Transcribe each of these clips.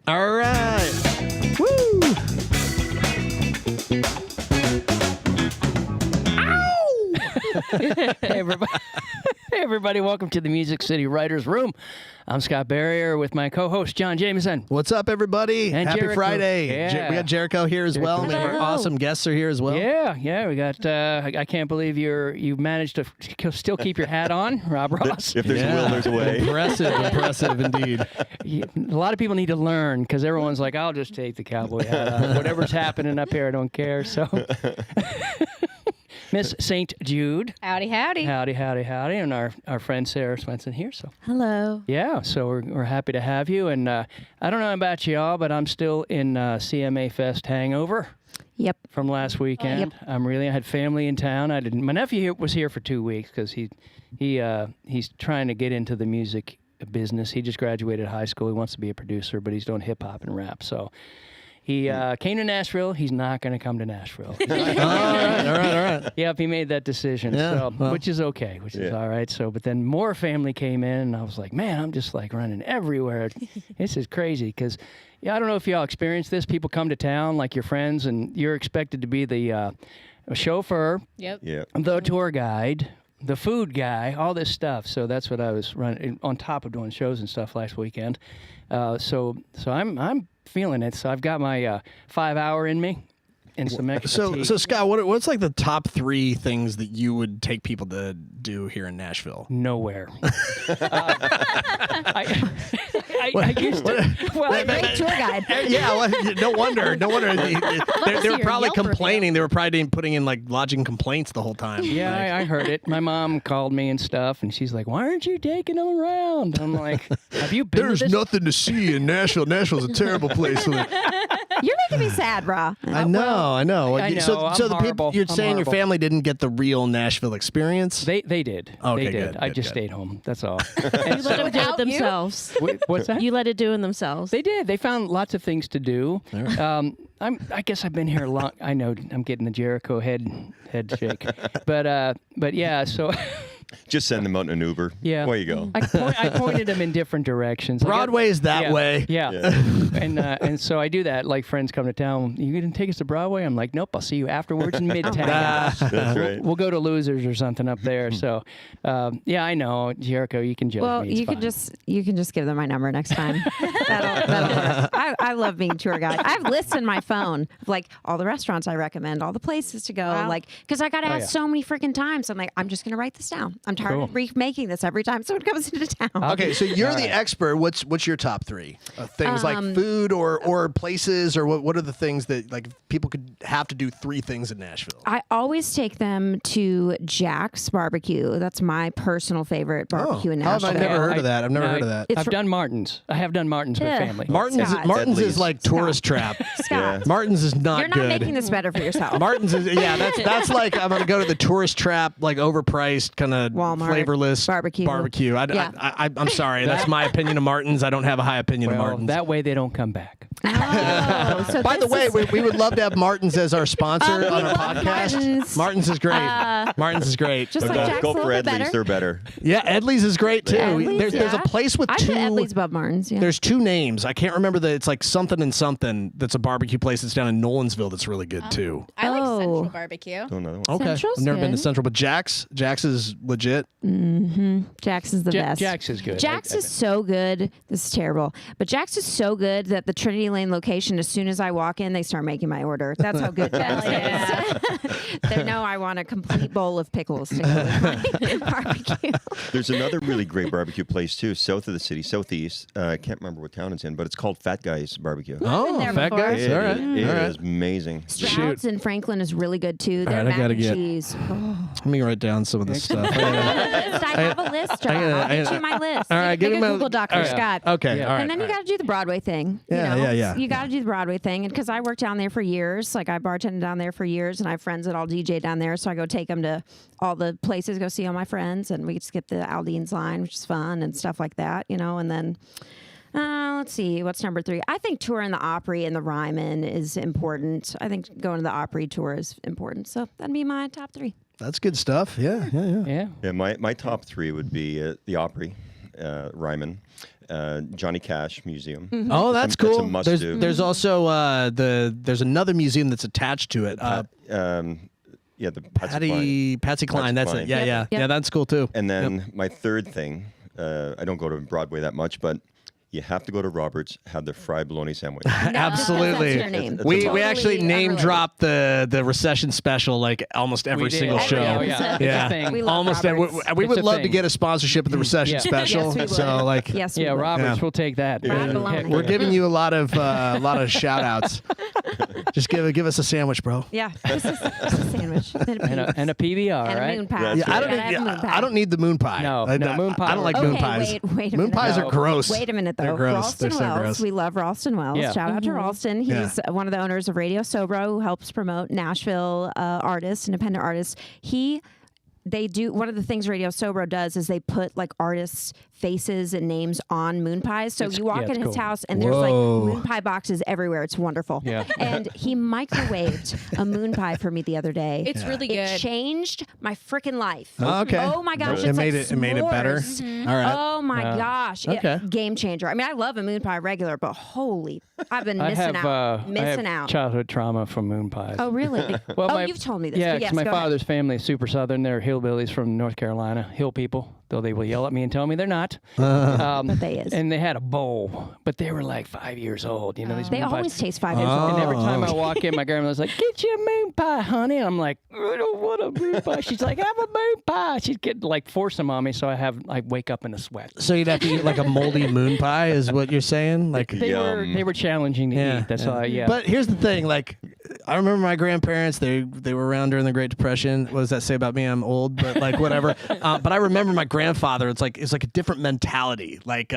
All right. Woo! Hey, everybody. Hey, everybody. Welcome to the Music City Writers Room. I'm Scott Barrier with my co-host, John Jameson. What's up, everybody? And Happy Jericho. Friday. Yeah. We got Jericho here as well. We have our awesome guests are here as well. Yeah, we got, I can't believe you managed to still keep your hat on, Rob Ross. If there's a will, there's a way. Impressive indeed. A lot of people need to learn because everyone's like, I'll just take the cowboy hat off. Whatever's happening up here, I don't care. So, Miss St. Jude. Howdy, howdy. Howdy. And our friend Sarah Swenson here. So Hello. yeah, so we're happy to have you. And I don't know about y'all, but I'm still in CMA Fest hangover. Yep. From last weekend. I had family in town. My nephew was here for 2 weeks because he's trying to get into the music business. He just graduated high school. He wants to be a producer, but he's doing hip hop and rap. So he came to Nashville. He's not going to come to Nashville. All right. Yep, he made that decision, which is okay, which is all right. So, but then more family came in, and I was like, man, I'm just like running everywhere. This is crazy because, I don't know if y'all experience this. People come to town, like your friends, and you're expected to be the chauffeur, the tour guide, the food guy, all this stuff. So that's what I was running on top of doing shows and stuff last weekend. So I'm feeling it. So I've got my 5 hour in me and some extra tea. So Scott, what's like the top 3 things that you would take people to do here in Nashville? Nowhere. I used to. Well, Great tour guide. No wonder. They were probably Yelp complaining. review. They were probably putting in like lodging complaints the whole time. yeah, I heard it. My mom called me and stuff, and she's like, "Why aren't you taking them around?" I'm like, "Have you been?" There's to this? nothing to see in Nashville. Nashville's a terrible place. You're making me sad, Ra. I know. I know, So I'm the people horrible. you're I'm saying horrible. your family didn't get the real Nashville experience. They did. Okay, they did. good, I good, just good. stayed home. That's all. You let them do it themselves. What's that? You let it do it themselves. They did. They found lots of things to do. I guess I've been here long. I know I'm getting the Jericho head shake, but yeah. So Just send them out in an Uber. yeah, Away you go. I pointed them in different directions. Broadway is that way. Yeah. And so I do that. Like friends come to town. You gonna take us to Broadway? I'm like, nope. I'll see you afterwards in Midtown. That's right. We'll go to Losers or something up there. So, I know Jericho. You can judge Well, me. It's you fine. can just give them my number next time. that'll work. I love being tour guide. I have lists in my phone of like all the restaurants I recommend, all the places to go. Wow. Like, because I got asked so many freaking times. I'm like, I'm just gonna write this down. I'm tired of remaking this every time someone comes into town. Okay, so you're the expert. What's your top 3 things like food or places or what are the things that like people could have to do 3 things in Nashville? I always take them to Jack's Barbecue. That's my personal favorite barbecue in Nashville. I've never heard of that. I've never heard of that. It's I've done Martin's. I have done Martin's with family. Martin's Scott. is like tourist trap. Scott, Martin's is not you're not good. making this better for yourself. Martin's is that's like I'm gonna go to the tourist trap, like overpriced, kind of Walmart flavorless barbecue. I'm sorry, that's my opinion of Martin's. I don't have a high opinion of Well, Martin's. that way they don't come back. Oh, so By the this way, is- we would love to have Martin's as our sponsor on our podcast. Martin's is great. Martin's is great. just But like Jack's go a for little bit Edley's. better. They're better. Yeah, Edley's is great too. Edley's, There's a place with I two. put Edley's above Martin's. Yeah. There's 2 names. I can't remember it's like something and something. That's a barbecue place that's down in Nolensville. That's really good too. I like Oh. Central Barbecue. Don't know. Okay, Central's I've never been to good. Central, but Jack's is legit. Jack's is the best. Jack's is good. Jack's is so good. This is terrible, but Jack's is so good that the Trinity Lane location, as soon as I walk in, they start making my order. That's how good Jack's is. They know I want a complete bowl of pickles to go with my barbecue. There's another really great barbecue place too, south of the city, southeast. I can't remember what town it's in, but it's called Fat Guys Barbecue. Oh, there fat before. guys. It All right. is amazing. Stroud's in Franklin is really good too. Their right, I mac gotta and get- cheese. Let me write down some of this stuff. I have a list, Stroud. I'll get you my list. All right, give Make me a my Google Doc for all right. Scott. Okay, Yeah. all right. And then you got to do the Broadway thing. Yeah, you know? yeah. You got to do the Broadway thing. And because I worked down there for years, like I bartended down there for years, and I have friends that all DJ down there. So I go take them to all the places, go see all my friends, and we skip the Aldean's line, which is fun and stuff like that, you know. And then let's see, what's number 3? I think touring the Opry and the Ryman is important. I think going to the Opry tour is important. So that'd be my top 3. That's good stuff. Yeah. Yeah, my top 3 would be the Opry, Ryman, Johnny Cash Museum. Oh, that's cool. It's a must-do. There's also there's another museum that's attached to it. Yeah, the Patsy Cline. That's Cline. it. Yeah. That's cool too. And then my third thing, I don't go to Broadway that much, but you have to go to Robert's, have the fried bologna sandwich. Absolutely. That's your name. It's We a must. actually name unrelated. drop the recession special like almost every single Every show. episode. It's a thing. We love Almost. Robert's. We It's would a love to thing. get a sponsorship of the recession Yeah. special. Yes, we would. So like, Yes, Yeah, we will. Roberts, Yeah. we'll take that. Fried bologna. Heck we're yeah. giving you a lot of shout outs. Just give us a sandwich, bro. Yeah, just a sandwich. and a PBR, and right? a moon pie. That's Yeah, I right. don't. Gotta have moon pie. I don't need the moon pie. No, moon pie I don't like works. moon Okay, pies. wait a Moon minute, pies though. are gross. Wait a minute, though. They're gross. Ralston They're so Wells. gross. We love Ralston Wells. Yeah. Shout out to Ralston. He's one of the owners of Radio Sobro, who helps promote Nashville artists, independent artists. They do one of the things Radio Sobro does is they put like artists' faces and names on moon pies. So you walk in it's his cool. house and there's like Whoa. moon pie boxes everywhere. It's wonderful. Yeah. And he microwaved a moon pie for me the other day. It's really It good. changed my freaking life. Okay. Oh my gosh! It It's made like it made it better. s'mores. All right. Oh my gosh! Okay. Game changer. I mean, I love a moon pie regular, but holy, I've been I missing have, out. I have Missing out. childhood trauma from moon pies. Oh really? Well, you've told me this. Yeah, but because yes, my go ahead. father's family is super southern. They're hillbillies from North Carolina, hill people, though they will yell at me and tell me they're not. But they is. And they had a bowl, but they were like 5 years old. You know, these They moon pies. always taste 5 years old. And every time I walk in, my grandmother's like, "Get you a moon pie, honey." And I'm like, "I don't want a moon pie." She's like, "Have a moon pie." She'd get like force them on me, so I wake up in a sweat. So you'd have to eat like a moldy moon pie, is what you're saying? Like, They were challenging to eat. That's all. Yeah. But here's the thing, like, I remember my grandparents. They were around during the Great Depression. What does that say about me? I'm old, but like whatever. But I remember my grandfather. It's like a different mentality. Like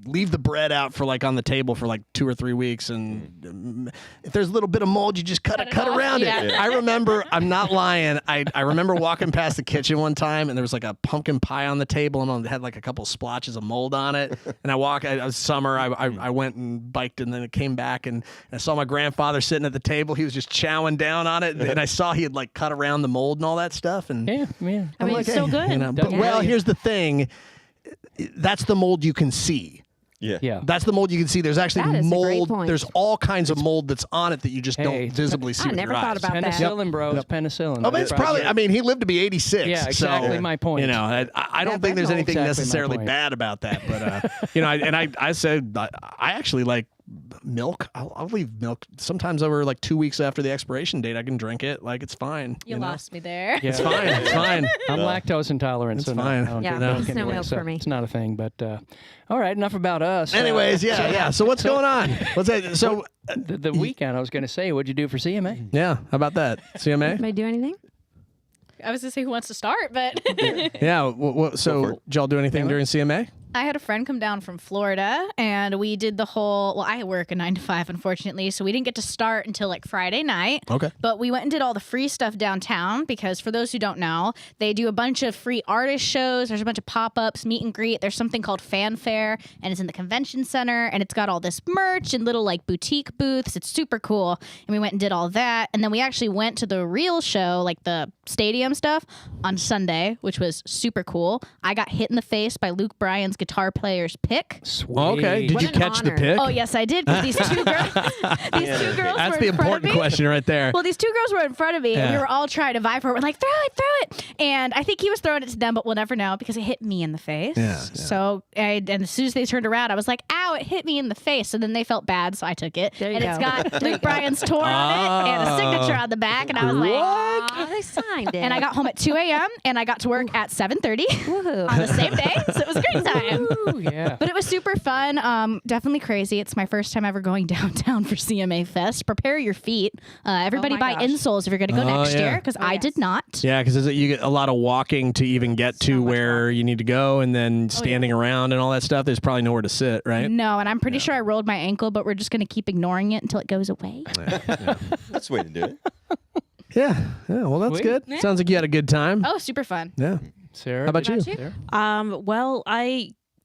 leave the bread out for like on the table for like 2 or 3 weeks, and if there's a little bit of mold, you just cut around it. I remember, I'm not lying. I remember walking past the kitchen one time, and there was like a pumpkin pie on the table, and it had like a couple splotches of mold on it. And it was summer. I went and biked, and then it came back, and I saw my grandfather sitting at the table. He was just chowing down on it, and I saw he had like cut around the mold and all that stuff. And yeah. I mean, like, it's so hey, good. you know, but Yeah. well, here's the thing. That's the mold you can see. Yeah. That's the mold you can see. There's actually That is a great mold. point. There's all kinds of mold that's on it that you just Hey, don't visibly see I with never your thought eyes. about that. Penicillin, bro. It's penicillin. Oh, but it's probably. I mean, he lived to be 86. Yeah, exactly so, my point. You know, I don't Yeah, think there's that's anything exactly my necessarily point. bad about that. But you know, I said I actually like milk. I'll leave milk sometimes over like 2 weeks after the expiration date. I can drink it. Like it's fine. You know? lost me there. Yeah. It's fine. It's fine. I'm lactose intolerant, It's so no, fine. I don't Yeah, drink milk it's no anyway, milk so for me. It's not a thing. But all right, enough about us. Anyways, yeah. So what's going on? What's that? So The weekend, I was going to say, what'd you do for CMA? yeah, how about that? CMA? Can I do anything? I was gonna say who wants to start, but Yeah. So for it. did y'all do anything during CMA? I had a friend come down from Florida, and we did the whole. Well, I work a 9 to 5, unfortunately, so we didn't get to start until like Friday night. Okay. But we went and did all the free stuff downtown because, for those who don't know, they do a bunch of free artist shows. There's a bunch of pop-ups, meet and greet. There's something called Fanfare, and it's in the convention center, and it's got all this merch and little like boutique booths. It's super cool, and we went and did all that, and then we actually went to the real show, like the stadium stuff, on Sunday, which was super cool. I got hit in the face by Luke Bryan's guitar player's pick. Sweet. Okay. Did What you an catch the honor. pick? Oh yes, I did. Because these two girls, That's were the in front of important me. question right there. Well, these two girls were in front of me, and Yeah. we were all trying to vie for it. We're like, throw it. And I think he was throwing it to them, but we'll never know because it hit me in the face. Yeah. So, and as soon as they turned around, I was like, ow, it hit me in the face. So then they felt bad, so I took it. There you and it's go. got Luke Bryan's tour on it and a signature on the back. And I was like, Aw, they signed it. and I got home at 2 a.m. and I got to work at 7:30 Woohoo. on the same day. So it was a great time. Ooh, yeah. But it was super fun. Definitely crazy. It's my first time ever going downtown for CMA Fest. Prepare your feet. Everybody Oh my buy gosh. insoles if you're going to go Oh, next yeah. year, because I yes. did not. Yeah, because you get a lot of walking to even get to much where you need to go, and then standing around and all that stuff. There's probably nowhere to sit, right? No, and I'm pretty sure I rolled my ankle, but we're just going to keep ignoring it until it goes away. That's the way to do it. Yeah. Well, that's Sweet. good. Sounds like you had a good time. Oh, super fun. Yeah. Sarah, How about you? Well, I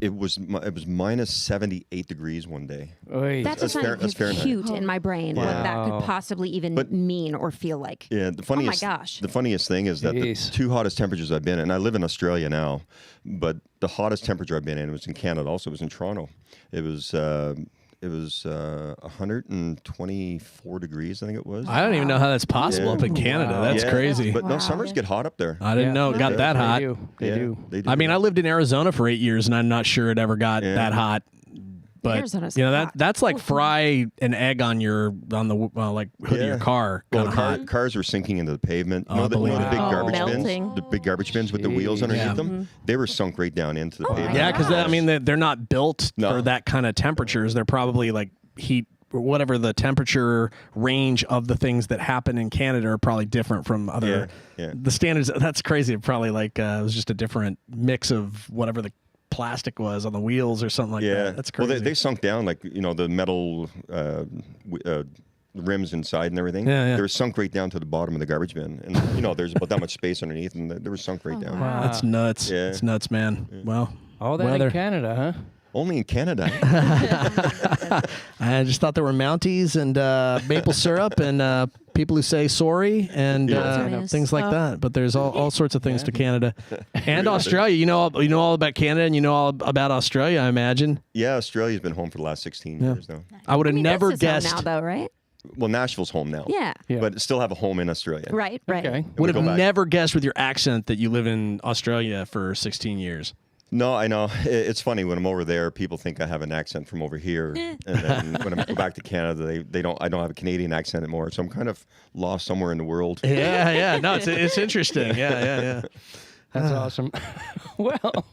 It was minus 78 degrees one day. That's just cute in my brain what that could possibly even mean or feel like. Yeah, the funniest. Oh my gosh. The funniest thing is that the two hottest temperatures I've been in. I live in Australia now, but the hottest temperature I've been in was in Canada. Also, it was in Toronto. It was 124 degrees, I think it was. I don't even know how that's possible up in Canada. That's crazy. But no, summers get hot up there. I didn't know it got that hot. They do. I mean, I lived in Arizona for 8 years, and I'm not sure it ever got that hot. But Arizona's that's like fry an egg on the like hood of your car. Well, cars were sinking into the pavement. The big garbage bins, the big garbage bins with the wheels underneath them, they were sunk right down into the pavement. Yeah, because I mean they're not built for that kind of temperatures. They're probably like heat. Whatever the temperature range of the things that happen in Canada are probably different from other the standards. That's crazy. It probably like it was just a different mix of whatever the plastic was on the wheels or something like that. That's crazy. Well, they sunk down like the metal rims inside and everything. They were sunk right down to the bottom of the garbage bin, and there's about that much space underneath, and they were sunk right down. Wow. That's nuts. Yeah. It's nuts, man. Well, all that in Canada, huh? Only in Canada. I just thought there were Mounties and maple syrup and people who say sorry and things like that. But there's all sorts of things to Canada and Australia. You know all about Canada and you know all about Australia, I imagine. Yeah, Australia's been home for the last 16 years now. I would have never guessed. Now, though, right? Well, Nashville's home now. Yeah. But still have a home in Australia. Right. Okay. Would have never guessed with your accent that you live in Australia for 16 years. No, I know. It's funny when I'm over there, people think I have an accent from over here, and then when I go back to Canada, I don't have a Canadian accent anymore. So I'm kind of lost somewhere in the world. Yeah. No, it's interesting. Yeah. That's awesome. Well,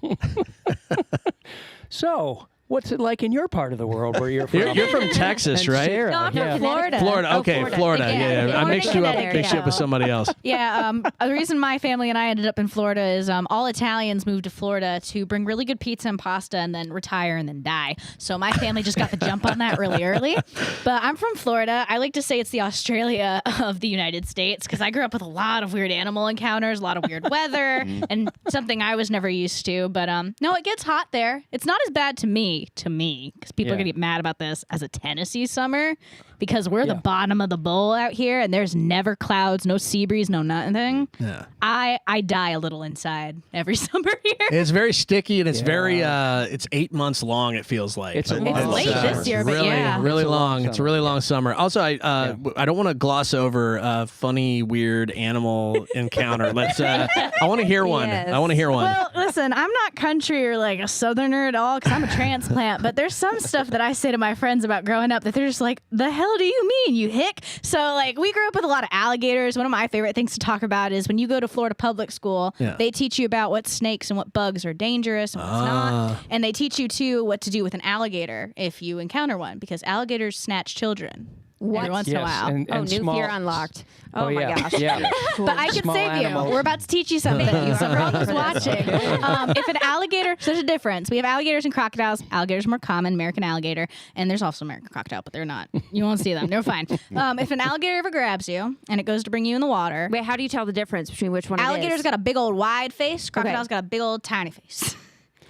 so what's it like in your part of the world where you're from? You're from Texas, right? No, I'm from Florida. Florida. Okay, Florida. Yeah. I mixed you up with somebody else. Yeah. The reason my family and I ended up in Florida is all Italians moved to Florida to bring really good pizza and pasta and then retire and then die. So my family just got the jump on that really early. But I'm from Florida. I like to say it's the Australia of the United States because I grew up with a lot of weird animal encounters, a lot of weird weather, and something I was never used to. But no, it gets hot there. It's not as bad to me, because people are going to get mad about this, as a Tennessee summer, because we're the bottom of the bowl out here and there's never clouds, no sea breeze, no nothing. Yeah. I die a little inside every summer here. It's very sticky and it's very it's 8 months long, it feels like. It's late this year, but really long. It's a really long summer. Also, I don't want to gloss over a funny, weird animal encounter. Let's I want to hear one. Yes. I want to hear one. Well, listen, I'm not country or like a southerner at all because I'm a transplant, but there's some stuff that I say to my friends about growing up that they're just like, the hell do you mean, you hick? So like we grew up with a lot of alligators. One of my favorite things to talk about is when you go to Florida public school, they teach you about what snakes and what bugs are dangerous and what's not. And they teach you too what to do with an alligator if you encounter one, because alligators snatch children. Every once in a while. And new fear unlocked. Oh my gosh. Yeah. But I can save you. We're about to teach you something. So for all who's watching, if an alligator, so there's a difference. We have alligators and crocodiles. Alligators are more common, American alligator, and there's also American crocodile, but they're not. You won't see them. They're fine. If an alligator ever grabs you and it goes to bring you in the water. Wait, how do you tell the difference between which one Alligator's it is? got a big old wide face. Crocodile's got a big old tiny face.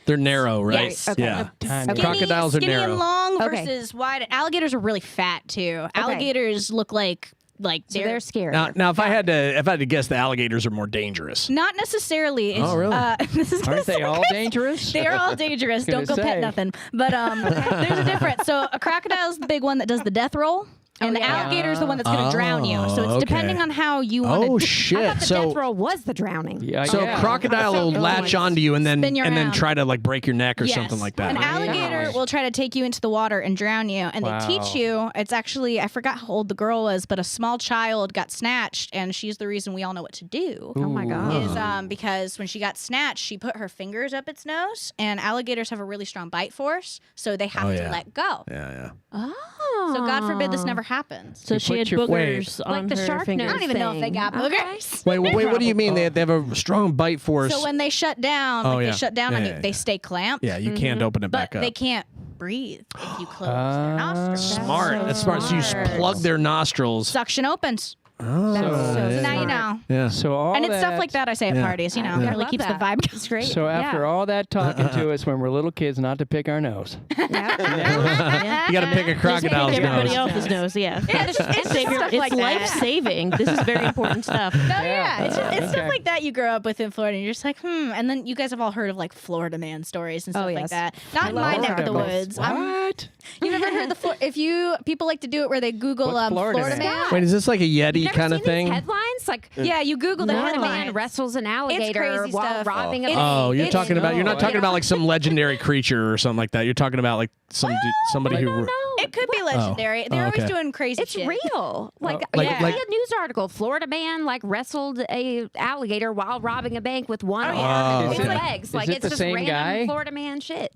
They're narrow, right? Yes. Okay. Yeah. Crocodiles are skinny narrow. and long versus wide. Alligators are really fat too. Alligators look like they're scary. Now, if I had to guess, the alligators are more dangerous. not necessarily. Oh, really? Aren't they all dangerous? They are all dangerous. Don't go pet nothing. But there's a difference. So a crocodile's the big one that does the death roll. And the alligator's the one that's going to drown you. So it's depending on how you want to. Oh I shit! thought the death roll was the drowning. Crocodile will latch onto you and then try to like break your neck or something like that. An alligator will try to take you into the water and drown you, and they teach you. It's actually, I forgot how old the girl was, but a small child got snatched, and she's the reason we all know what to do. Oh my god! Is because when she got snatched, she put her fingers up its nose, and alligators have a really strong bite force, so they have to let go. Yeah. Oh, So God forbid this never happens. So she had boogers on like the her shark fingers. I don't even know if they got boogers. Wait. What do you mean? They have a strong bite force. So when they shut down, they shut down on you. They stay clamped. Yeah, you can't open it back but up. they can't breathe if you close their nostrils. Smart. That's smart. So you just plug their nostrils. Suction opens. Oh, so now you know. Yeah. So all And it's that, stuff like that I say at parties, you know. I It really love keeps that. the vibe going. It's great. So after all that talking to us when we're little kids, not to pick our nose. You got to pick a crocodile's Everybody nose. else's nose, yeah. It's stuff like It's that. life-saving. This is very important stuff. No, yeah. It's Okay. stuff like that you grow up with in Florida, and you're just like, And then you guys have all heard of like Florida man stories and stuff like yes. that. Not in my neck of the woods. What? You've ever heard people like to do it where they Google What's Florida Florida man? man? Wait, is this like a Yeti Never kind of seen thing? These headlines? Like, Yeah, you Google the Florida man headlines. wrestles an alligator crazy while stuff. robbing a bank. Oh, you're It's- talking about. You're not talking Yeah. about like some legendary creature or something like that. You're talking about like somebody who. No, It could be legendary. They're always okay. doing crazy it's shit. real. Like, Like- yeah, like- see a news article. Florida man like wrestled a alligator while robbing a bank with one arm and Is two it- legs. is Like it it's the just same random guy? Florida man shit.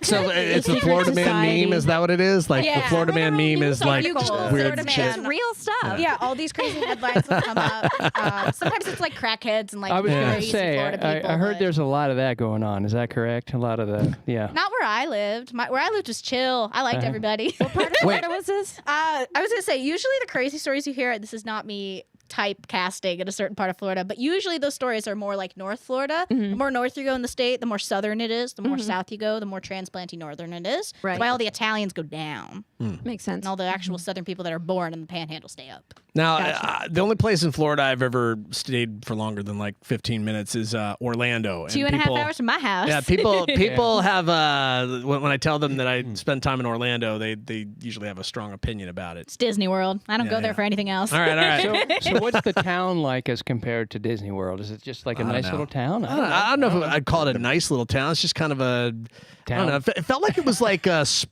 So it's the Florida man society. meme. Is that what it is? Like the Yeah. Florida man meme is like articles. weird Florida shit. man. Real stuff. Yeah, all these crazy headlines will come up. Sometimes it's like crackheads and like I was going to crazy say, Florida people. I heard but there's a lot of that going on. Is that correct? A lot of the, yeah. not where I lived. Where I lived was chill. I liked everybody. What was this? I was gonna say, usually the crazy stories you hear, this is not me typecasting in a certain part of Florida, but usually those stories are more like North Florida. The more north you go in the state, the more southern it is. The more south you go, the more transplanty northern it is. Right. That's why all the Italians go down, Makes sense. and all the actual southern people that are born in the Panhandle stay up. Now, the only place in Florida I've ever stayed for longer than like 15 minutes is Orlando. 2.5 hours from my house. Yeah, people have when I tell them that I spend time in Orlando, they usually have a strong opinion about it. It's Disney World. I don't go there for anything else. All right. So what's the town like as compared to Disney World? Is it just like a nice know. little town? I don't know if I'd call it a nice little town. It's just kind of a I don't know. It felt like it was like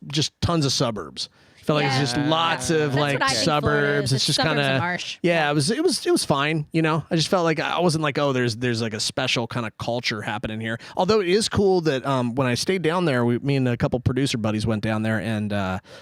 just tons of suburbs. It felt like it was just lots of That's like what I think Florida suburbs. is. It's just suburbs kind and of marsh. yeah. It was fine. You know, I just felt like I wasn't like there's like a special kind of culture happening here. Although it is cool that when I stayed down there, me and a couple producer buddies went down there and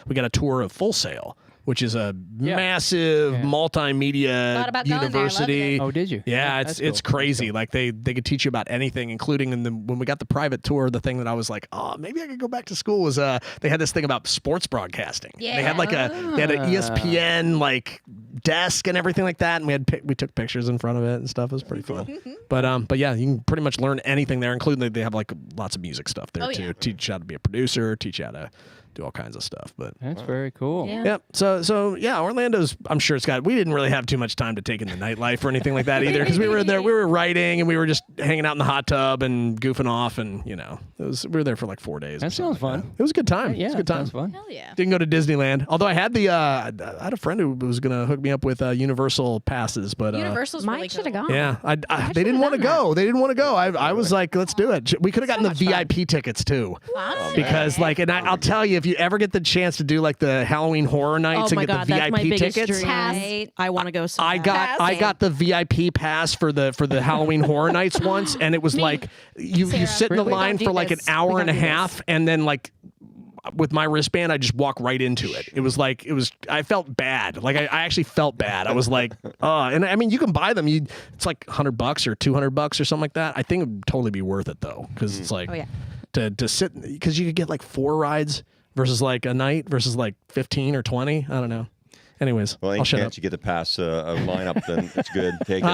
we got a tour of Full Sail, which is a massive multimedia Thought about going there, loved university. it. Oh, did you? Yeah, That's it's cool. crazy. Like they could teach you about anything, including when we got the private tour. The thing that I was like, oh, maybe I could go back to school was they had this thing about sports broadcasting. Yeah. They had like they had an ESPN like desk and everything like that, and we took pictures in front of it and stuff. It was pretty fun. But yeah, you can pretty much learn anything there, including they have like lots of music stuff there too. Yeah. Teach you how to be a producer, teach you how to do all kinds of stuff. But That's very cool. Yeah. yep. So yeah, Orlando's. I'm sure it's got. We didn't really have too much time to take in the nightlife or anything like that either, because we were there. We were writing and we were just hanging out in the hot tub and goofing off, and we were there for like 4 days. That or something sounds like fun. It was a good time. Yeah, it was a good time. sounds fun. Hell yeah. Didn't go to Disneyland, although I had I had a friend who was gonna hook me up with Universal passes, but Universal's Mike really should cool. have gone. yeah, they didn't want to go. They didn't want to go. I was like, let's do it. We could have gotten the VIP tickets too, because I'll tell you, if you ever get the chance to do like the Halloween Horror Nights Oh my and get God, the that's my VIP biggest tickets. dream. Right. I want to go. So I bad. got the VIP pass for the Halloween Horror Nights once, and it was like you sit in the Really? line We gotta for do like an this. hour We and a gotta do half, and then like with my wristband, I just walk right into it. It was like I felt bad. Like I actually felt bad. I was like, and I mean, you can buy them. It's like $100 or $200 or something like that. I think it would totally be worth it though, because it's like to sit, because you could get like 4 rides versus like a night versus like 15 or 20. I don't know. Anyways, Well, I'll any shut up. chance you get to pass a lineup, then it's good. Take it.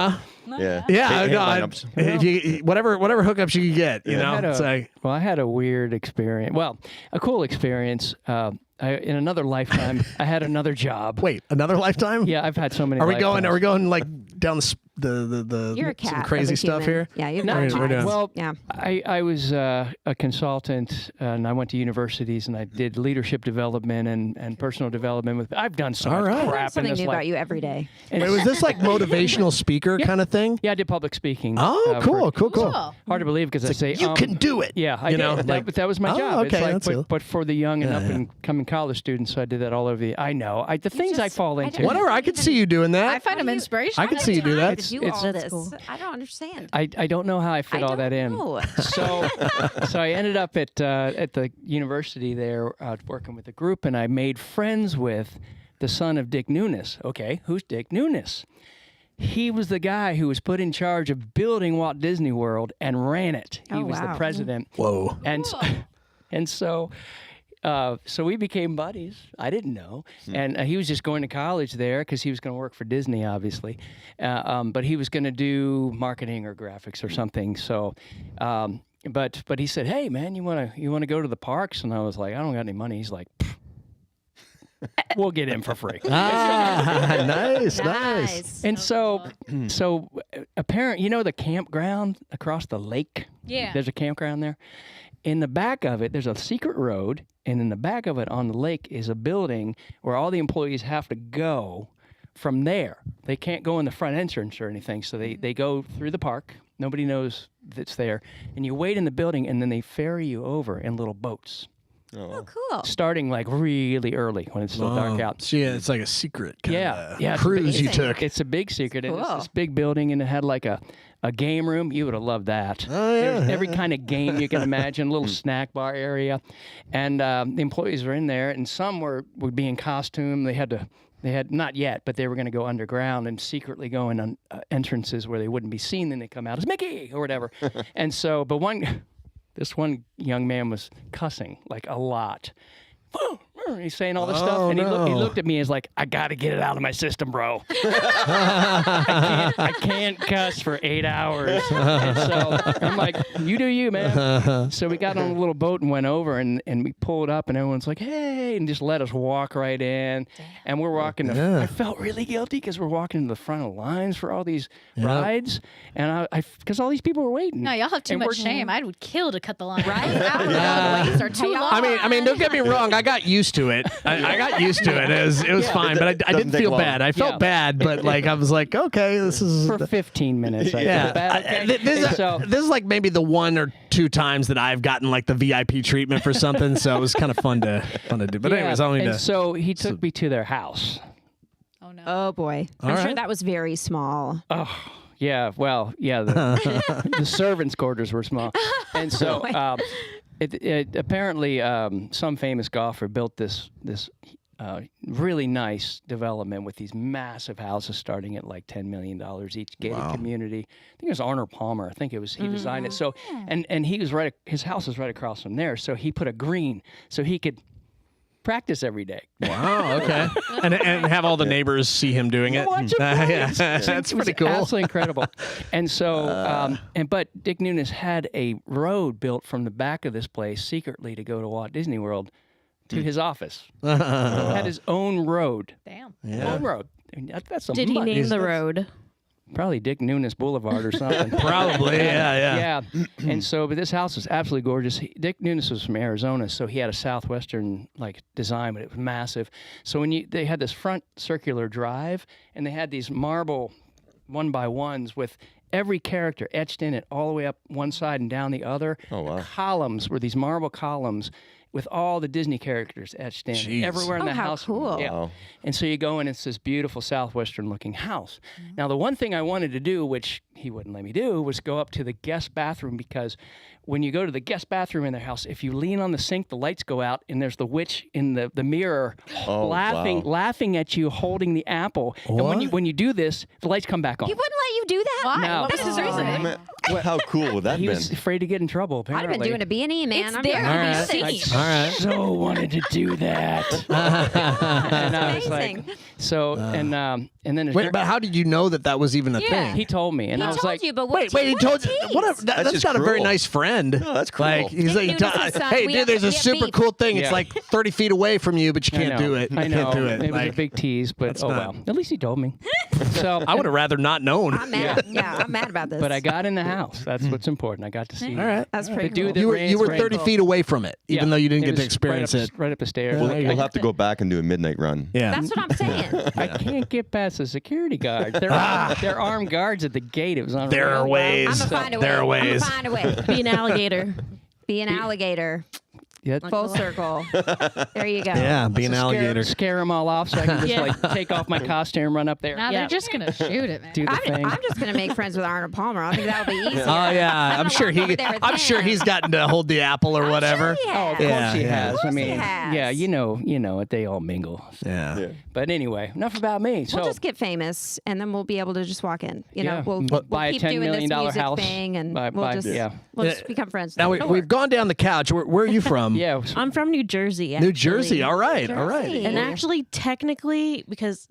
Yeah. Yeah, Hit no, lineups. if you whatever hookups you can get, you know. It's like, I had a weird experience. Well, a cool experience. In another lifetime, I had another job. wait, another lifetime? Yeah, I've had so many. Are we going? lifetimes. Are we going like down the You're a cat. some of crazy a stuff human. here? Yeah, you've No, got we're doing- lives. Well, Yeah. I was a consultant, and I went to universities, and I did leadership development and personal development. I've done so All much right. crap in Something this new life. about you every day. And Wait, was this like motivational speaker kind of thing? Yeah, I did public speaking. Oh, cool. Cool. Hard to believe because I say You can do it. Yeah, I you did. know, That was my Oh, job. okay, It's like, that's cool. but for the young and up and coming college students, so I did that all over the. I know. The things I fall into. Whatever. I could see you doing that. I find them inspirational. I could see you do that. To do It's- all that's this. cool. I don't understand. I don't know how I fit all that in. know. So I ended up at the university there working with a group, and I made friends with the son of Dick Nunes. Okay, who's Dick Nunes? He was the guy who was put in charge of building Walt Disney World and ran it. He Oh, was the wow. president. Whoa. And so so we became buddies. I didn't know, and he was just going to college there because he was going to work for Disney, obviously, but he was going to do marketing or graphics or something. So, but he said, "Hey, man, you wanna go to the parks?" And I was like, "I don't got any money." He's like, "We'll get in for free." Nice. And so apparently, the campground across the lake? Yeah. There's a campground there. In the back of it, there's a secret road, and in the back of it on the lake is a building where all the employees have to go from there. They can't go in the front entrance or anything, so they go through the park. Nobody knows that's there. And you wait in the building, and then they ferry you over in little boats. Oh, cool. Starting like really early when it's still dark out. So, yeah, it's like a secret kind of cruise you took. It's a big secret. Cool. And it's this big building, and it had like a game room. You would have loved that. Oh, yeah. There's every kind of game you can imagine, a little snack bar area. And the employees were in there, and some would be in costume. They had not yet, but they were going to go underground and secretly go in on entrances where they wouldn't be seen. Then they come out as Mickey or whatever. And so, but this one young man was cussing like a lot. He's saying all this stuff, and he looked at me as like, I got to get it out of my system, bro. I can't cuss for 8 hours. And so I'm like, you do you, man. So we got on a little boat and went over, and we pulled up, and everyone's like, hey, and just let us walk right in. And we're walking. I felt really guilty because we're walking to the front of the lines for all these rides, and because all these people were waiting. No, y'all have too much shame. I would kill to cut the line. Right? The waits are too long. I mean, don't get me wrong. I got used to it. I got used to it. It was fine, but I didn't feel bad. I felt bad, but like I was like, okay, this is for 15 minutes. I felt bad. Okay. This is like maybe the 1 or 2 times that I've gotten like the VIP treatment for something, so it was kind of fun to do. But anyways, so he took me to their house. Oh no. Oh boy. I'm sure that was very small. Oh. Yeah, well, yeah, the servants' quarters were small, and so it apparently some famous golfer built this really nice development with these massive houses starting at like $10 million each, gated community. I think it was Arnold Palmer. I think it was he designed it. So and he was his house was right across from there, so he put a green so he could practice every day. Wow, okay. and have all the neighbors see him doing it. That's pretty cool. Absolutely incredible. And so, but Dick Nunes had a road built from the back of this place secretly to go to Walt Disney World to his office. He had his own road. Damn. Own road. I mean, that's Did he name the road? Probably Dick Nunes Boulevard or something. Probably, yeah. And so, but this house was absolutely gorgeous. Dick Nunes was from Arizona, so he had a southwestern like design, but it was massive. So they had this front circular drive, and they had these marble 1x1s with every character etched in it all the way up one side and down the other. Oh, wow. The columns were these marble columns with all the Disney characters etched in. Jeez. Everywhere in the how house. cool. Yeah. Wow. And so you go in, it's this beautiful southwestern looking house. Now, the one thing I wanted to do, which he wouldn't let me do, was go up to the guest bathroom, because when you go to the guest bathroom in their house, if you lean on the sink, the lights go out, and there's the witch in the mirror laughing at you, holding the apple. What? And when you do this, the lights come back on. He wouldn't let you do that? Why? No. What was his reasoning? How cool would that He been? was afraid to get in trouble, I'd apparently. have been doing a B&E, man. It's I'm there doing to be this. seen. All right. So wanted to do that. And I was like, amazing. so, and then Wait, but how did you know that was even a thing? he told me, and He I was told like, you, but what Wait, he told you? That's just not a very cruel. nice friend. No, that's cruel. Like he's Dick like, Nunes' son, hey, we dude, have- there's a we have super beef. cool thing. It's Yeah. like 30 feet away from you, but you can't do it. You I know. can't do it. It was a Like, big tease, but oh not- well. At least he told me. So I would have rather not known. I'm mad. Yeah, I'm mad about this. But I got in the house. That's what's important. I got to see. All right. That's pretty The dude cool. that You were ran you were sprayed 30 cool. feet away from it, even though you didn't It get to was experience it. right up the stairs. We'll, Like, we'll have to go back and do a midnight run. Yeah. That's what I'm saying. I can't get past the security guards. They're armed guards at the gate. It was unreal. There are ways. I'm gonna find a way. There are ways. I'm gonna find a way. Be an alligator. Be an alligator. Yeah. Full circle. There you go. Yeah, be an alligator. Scare them all off so I can just like take off my costume, run up there. Now Yeah. they're just gonna shoot it, man. Do the thing. I'm just gonna make friends with Arnold Palmer. I think that'll be easier. Oh yeah, I'm sure I'm sure he's gotten to hold the apple or whatever. Oh, of Yeah. course he has. Of I course he mean, has. yeah, you know it. They all mingle. Yeah. But anyway, enough about me. So We'll just get famous, and then we'll be able to just walk in. You know, Yeah. we'll Buy a keep $10 doing this million music house. thing, and Buy- we'll buy- just yeah. we'll just become friends. Now we've gone down the couch. Where are you from? from? Yeah. I'm from New Jersey. New actually. Jersey. All right. All right. Jersey. And actually, technically, because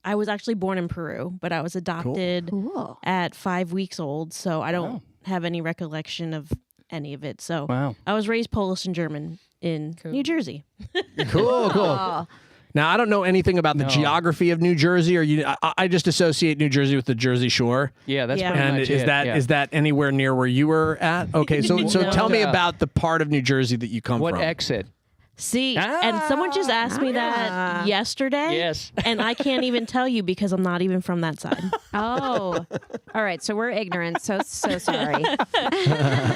I was actually born in Peru, but I was adopted Cool. at 5 weeks old, so I don't have any recollection of any of it. So Wow. I was raised Polish and German in New Jersey. Cool. Cool. Oh, Now, I don't know anything about the geography of New Jersey. Or I just associate New Jersey with the Jersey Shore. Yeah, that's Yeah. pretty And much is it. that yeah. is that anywhere near where you were at? Okay, so No. tell me about the part of New Jersey that you come what from. exit? See, and someone just asked me that yesterday. Yes. And I can't even tell you because I'm not even from that side. oh. All right. So we're ignorant. So sorry.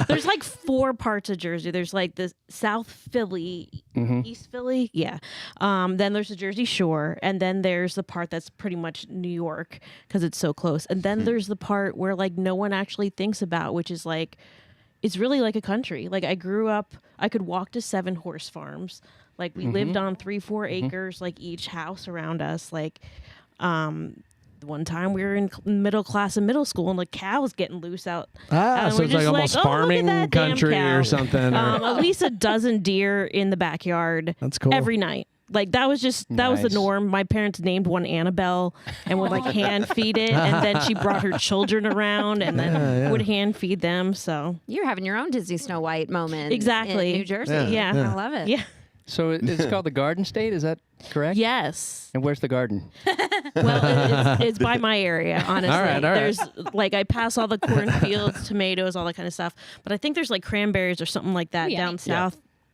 There's like 4 parts of Jersey. There's like the South Philly, East Philly. Yeah. Then there's the Jersey Shore. And then there's the part that's pretty much New York because it's so close. And then there's the part where like no one actually thinks about, which is like, it's really like a country. Like I grew up, I could walk to 7 horse farms. Like we lived on 3-4 acres, like each house around us. Like, one time we were in middle class in middle school and the cow was getting loose out. And So we're it's like just almost "Oh, look at farming that damn country cow." or something. Or, At least a dozen deer in the backyard. That's cool. Every night. Like that was just that was the Nice. norm. My parents named one Annabelle and would like hand feed it, and then she brought her children around and then would hand feed them. So You're having your own Disney Snow White moment. Exactly. In New Jersey. Yeah. I love it. yeah, So it's called the Garden State, is that correct? yes. And where's the garden? Well, it's by my area, honestly. All right. There's like I pass all the cornfields, tomatoes, all that kind of stuff. But I think there's like cranberries or something like that Yeah. down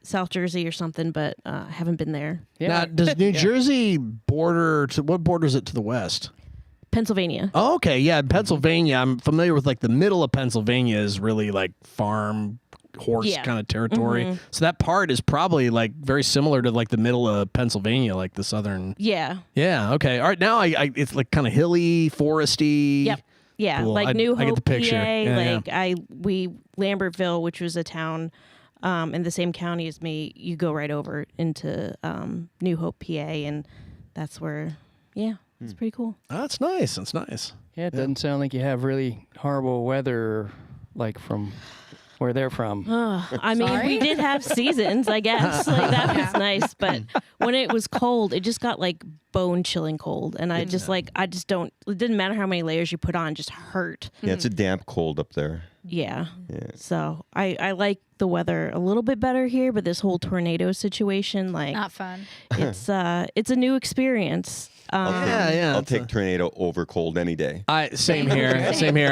South Jersey or something. But I haven't been there. Yeah. Now, does New Jersey border to what borders it to the west? Pennsylvania. Oh, okay, yeah, Pennsylvania. I'm familiar with like the middle of Pennsylvania is really like farm horse Yeah. kind of territory. So that part is probably like very similar to like the middle of Pennsylvania, like the southern. Yeah. Yeah. Okay. All right. Now it's like kind of hilly, foresty. Yep. Yeah, Cool. like I New get Hope, the picture. PA. Yeah, yeah. Lambertville, which was a town in the same county as me. You go right over into New Hope, PA, and that's where. Yeah, it's pretty cool. Oh, that's nice. That's nice. Yeah, it doesn't sound like you have really horrible weather, like from where they're from. I mean, we did have seasons, I guess. Like that was nice, but when it was cold, it just got like bone chilling cold, and I just don't. It didn't matter how many layers you put on, it just hurt. Yeah, it's a damp cold up there. Yeah. Yeah. So I like the weather a little bit better here, but this whole tornado situation, like Not fun. it's a new experience. I'll take tornado over cold any day. Same here. Same here.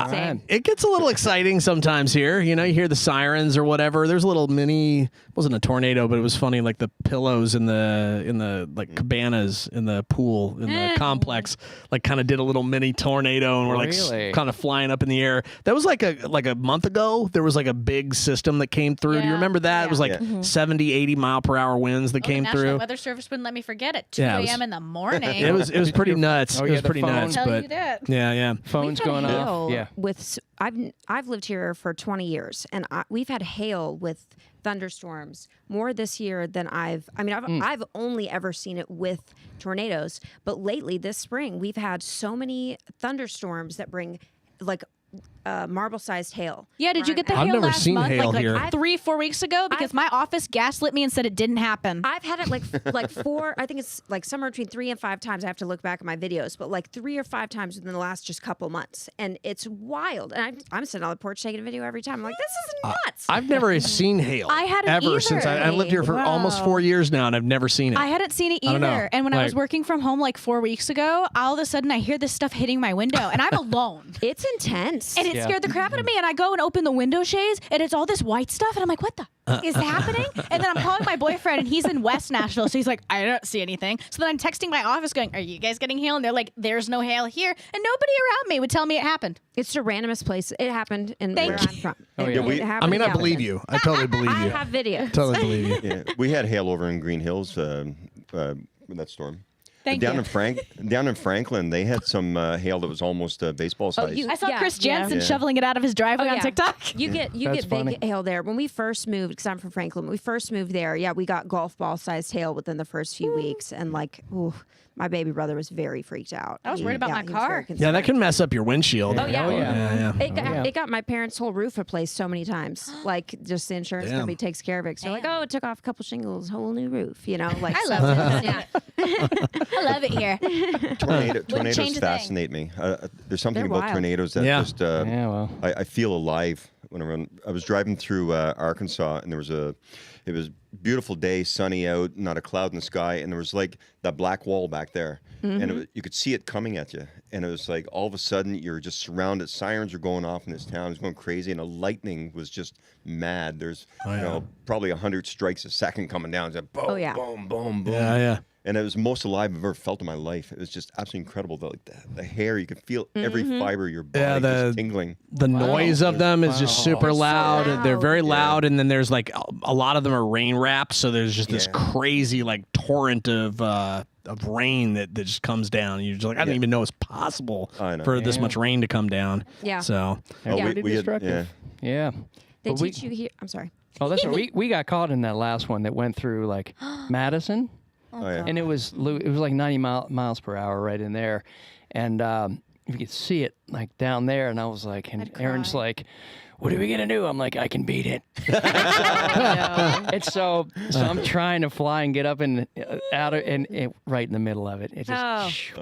Same. It gets a little exciting sometimes here. You know, you hear the sirens or whatever. There's a little mini. It wasn't a tornado, but it was funny. Like the pillows in the like cabanas in the pool in the complex, like kind of did a little mini tornado, and we're like Really? kind of flying up in the air. That was like a month ago. There was like a big system that came through. Do you Yeah. remember that? It was like 70, 80 mile per hour winds that The came National through. Weather Service wouldn't let me forget it. 2 Yeah, it was- a.m. in the morning. It was pretty nuts. Oh, It yeah, was the pretty phone. nuts. Tell But you that. yeah. Phones We've had going hail off. Yeah. With I've lived here for 20 years, and we've had hail with thunderstorms more this year than I've only ever seen it with tornadoes. But lately, this spring, we've had so many thunderstorms that bring like marble-sized hail. Yeah, did you get the I've hail never last seen month? hail like here. 3-4 weeks ago? Because my office gaslit me and said it didn't happen. I've had it like 4. I think it's like somewhere between 3 and 5 times. I have to look back at my videos, but like 3 or 5 times within the last just couple months, and it's wild. And I'm sitting on the porch taking a video every time. I'm like, this is nuts. I've never seen hail. I hadn't ever since I lived here for almost 4 years now, and I've never seen it. I hadn't seen it I don't know. either. And when I was Like- working from home like 4 weeks ago, all of a sudden I hear this stuff hitting my window, and I'm alone. It's intense. And it scared the crap out of me. And I go and open the window shades, and it's all this white stuff. And I'm like, what the is happening? And then I'm calling my boyfriend, and he's in West Nashville. So he's like, I don't see anything. So then I'm texting my office going, are you guys getting hail? And they're like, there's no hail here. And nobody around me would tell me it happened. It's the randomest place. It happened in where I'm from. Oh, yeah. It happened I in believe Galveston. you. I totally believe I you. have video. Totally believe you. Yeah, we had hail over in Green Hills with that storm. Thank down you. Down in Franklin, they had some hail that was almost baseball size. you- I saw Yeah. Chris Yeah. Jensen Yeah. shoveling it out of his driveway Oh, on yeah. TikTok. You get That's big funny. hail there. When we first moved, because I'm from Franklin, when we first moved there, yeah, we got golf ball sized hail within the first few weeks, and like, ooh, my baby brother was very freaked out. I was worried about my he was very car. concerned. Yeah, that can mess up your windshield. Oh, yeah. Yeah. It got my parents' whole roof replaced so many times. Like, just the insurance company takes care of it. So, like, oh, it took off a couple shingles, whole new roof, you know? Like, I love it. Yeah. I love it here. Tornadoes change a fascinate me. There's something They're about wild. tornadoes that just I feel alive when I was driving through Arkansas, and it was beautiful day, sunny out, not a cloud in the sky, and there was like that black wall back there, and you could see it coming at you, and it was like all of a sudden you're just surrounded. Sirens are going off in this town; it's going crazy, and the lightning was just mad. There's probably 100 strikes a second coming down. It's like boom, boom, boom, boom. Yeah. And it was the most alive I've ever felt in my life. It was just absolutely incredible. The hair, you could feel every fiber of your body just tingling. The noise of them is just super loud. loud. They're very loud, and then there's like a lot of them are rain wrapped, so there's just this crazy like torrent of rain that just comes down. You're just like, I didn't even know it's possible for this much rain to come down. Yeah. So We destructive. Yeah. They But teach you here. I'm sorry. Oh, that's right. We got caught in that last one that went through like Madison. And it was like 90 miles per hour right in there, and you could see it like down there. And I was like, and Aaron's like, "What are we gonna do?" I'm like, "I can beat it." And so I'm trying to fly and get up and right in the middle of it. It just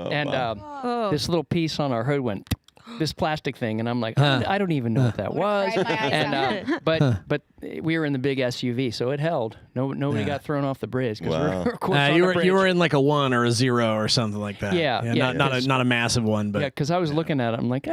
this little piece on our hood went. This plastic thing, and I'm like, I don't even know what that was. And but we were in the big SUV, so it held. Nobody got thrown off the bridge because we're of course on the bridge. You were in like a 1 or a 0 or something like that. Not a massive one, but because I was looking at it, I'm like,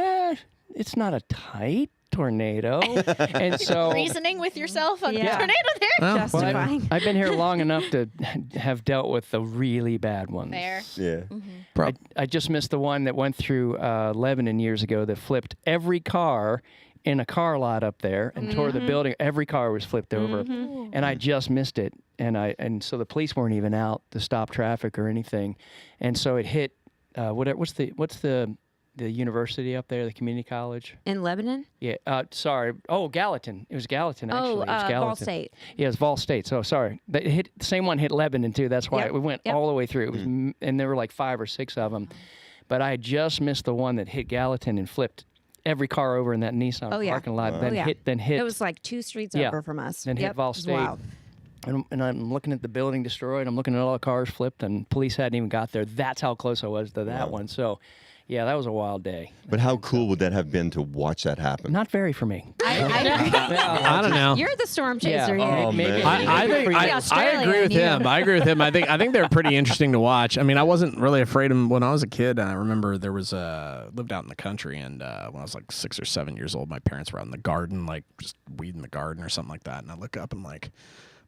it's not a tight tornado, and so Reasoning with yourself on the tornado there. Justifying. I've been here long enough to have dealt with the really bad ones. Fair. Yeah. I just missed the one that went through Lebanon years ago that flipped every car in a car lot up there and tore the building. Every car was flipped over, and I just missed it. And so the police weren't even out to stop traffic or anything, and so it hit. What's the university up there, the community college? In Lebanon? Yeah. Sorry. Oh, Gallatin. It was Gallatin, actually. It was Gallatin. Ball State. Yeah, it was Ball State. So sorry. The same one hit Lebanon, too. That's why we went all the way through. It was, and there were like 5 or 6 of them. But I just missed the one that hit Gallatin and flipped every car over in that Nissan parking lot. Then hit. It was like 2 streets over from us. Then hit Ball State. Wild. And I'm looking at the building destroyed. I'm looking at all the cars flipped, and police hadn't even got there. That's how close I was to that one. So, yeah, that was a wild day. But how cool would that have been to watch that happen? Not very for me. I don't know. You're the storm chaser. Yeah. Oh, Maybe. man. I agree with him. I agree with him. I think they're pretty interesting to watch. I mean, I wasn't really afraid of them when I was a kid. I remember there was lived out in the country, and when I was like 6 or 7 years old, my parents were out in the garden, like just weeding the garden or something like that. And I look up and like,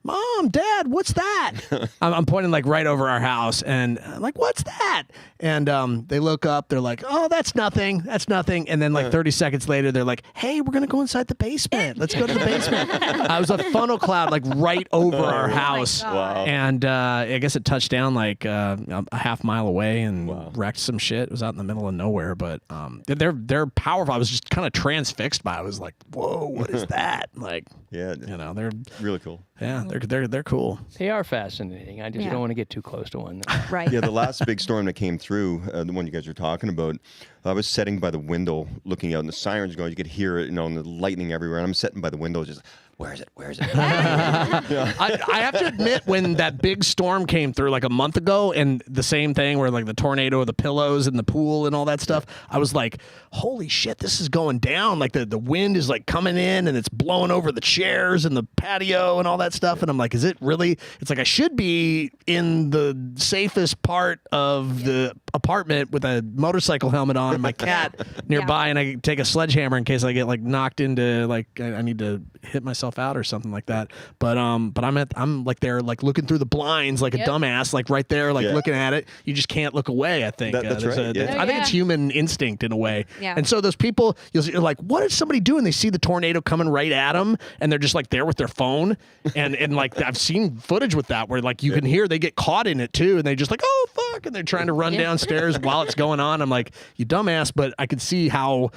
Mom, Dad, what's that? I'm pointing like right over our house, and I'm like, what's that? And they look up, they're like, oh, that's nothing. That's nothing. And then like 30 seconds later, they're like, hey, we're going to go inside the basement. Let's go to the basement. I was a funnel cloud like right over our house. Wow. And I guess it touched down like a half-mile away and wrecked some shit. It was out in the middle of nowhere, but they're powerful. I was just kind of transfixed by it. I was like, whoa, what is that? Like, Yeah, you know, they're really cool. Yeah, they're cool. They are fascinating. I just don't want to get too close to one. Right. Yeah, the last big storm that came through, the one you guys were talking about, I was sitting by the window looking out, and the sirens going. You could hear it, you know, and the lightning everywhere. And I'm sitting by the window, just, where is it? Where is it? I have to admit, when that big storm came through like a month ago, and the same thing where like the tornado of the pillows and the pool and all that stuff, I was like, holy shit, this is going down. Like the wind is like coming in and it's blowing over the chairs and the patio and all that stuff. And I'm like, is it really? It's like I should be in the safest part of the apartment with a motorcycle helmet on and my cat nearby, and I take a sledgehammer in case I get like knocked into like I need to hit myself out or something like that. But I'm like there like looking through the blinds like a dumbass, like right there, like looking at it. You just can't look away. I think that's right. I think it's human instinct in a way. Yeah. And so those people, you're like, what is somebody doing? They see the tornado coming right at them, and they're just like there with their phone, and like I've seen footage with that where like you can hear they get caught in it too, and they just like, oh fuck, and they're trying to run downstairs while it's going on. I'm like, you dumbass, but I could see how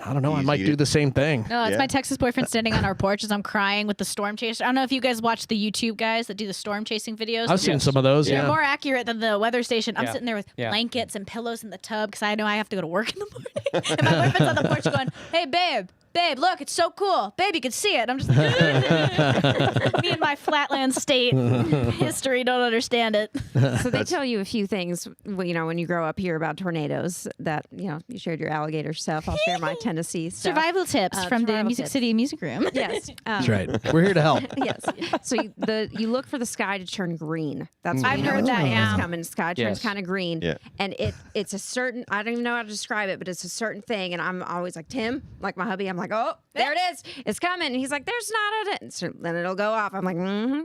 I don't know. I might Easy. do the same thing. No, it's Yeah. my Texas boyfriend standing on our porch as I'm crying with the storm chaser. I don't know if you guys watch the YouTube guys that do the storm chasing videos. I've seen some of those. They're Yeah. more accurate than the weather station. I'm Yeah. sitting there with Yeah. blankets and pillows in the tub because I know I have to go to work in the morning. And my boyfriend's on the porch going, "Hey, babe, look, it's so cool. Babe, you can see it." And I'm just like, me and my flatland state history don't understand it. So they tell you a few things, when you grow up here about tornadoes that, you shared your alligator stuff. I'll share my Tennessee stuff. Survival tips from the survival Music tips. City Music Room. Yes. That's right. We're here to help. Yes. So you look for the sky to turn green. That's what I've you know heard when that, tornadoes yeah. come and the sky turns Yes. kind of green. Yeah. And it's a certain, I don't even know how to describe it, but it's a certain thing. And I'm always like, Tim, like my hubby, I'm like, oh, there it is. It's coming. And he's like, there's not a, so then it'll go off. I'm like,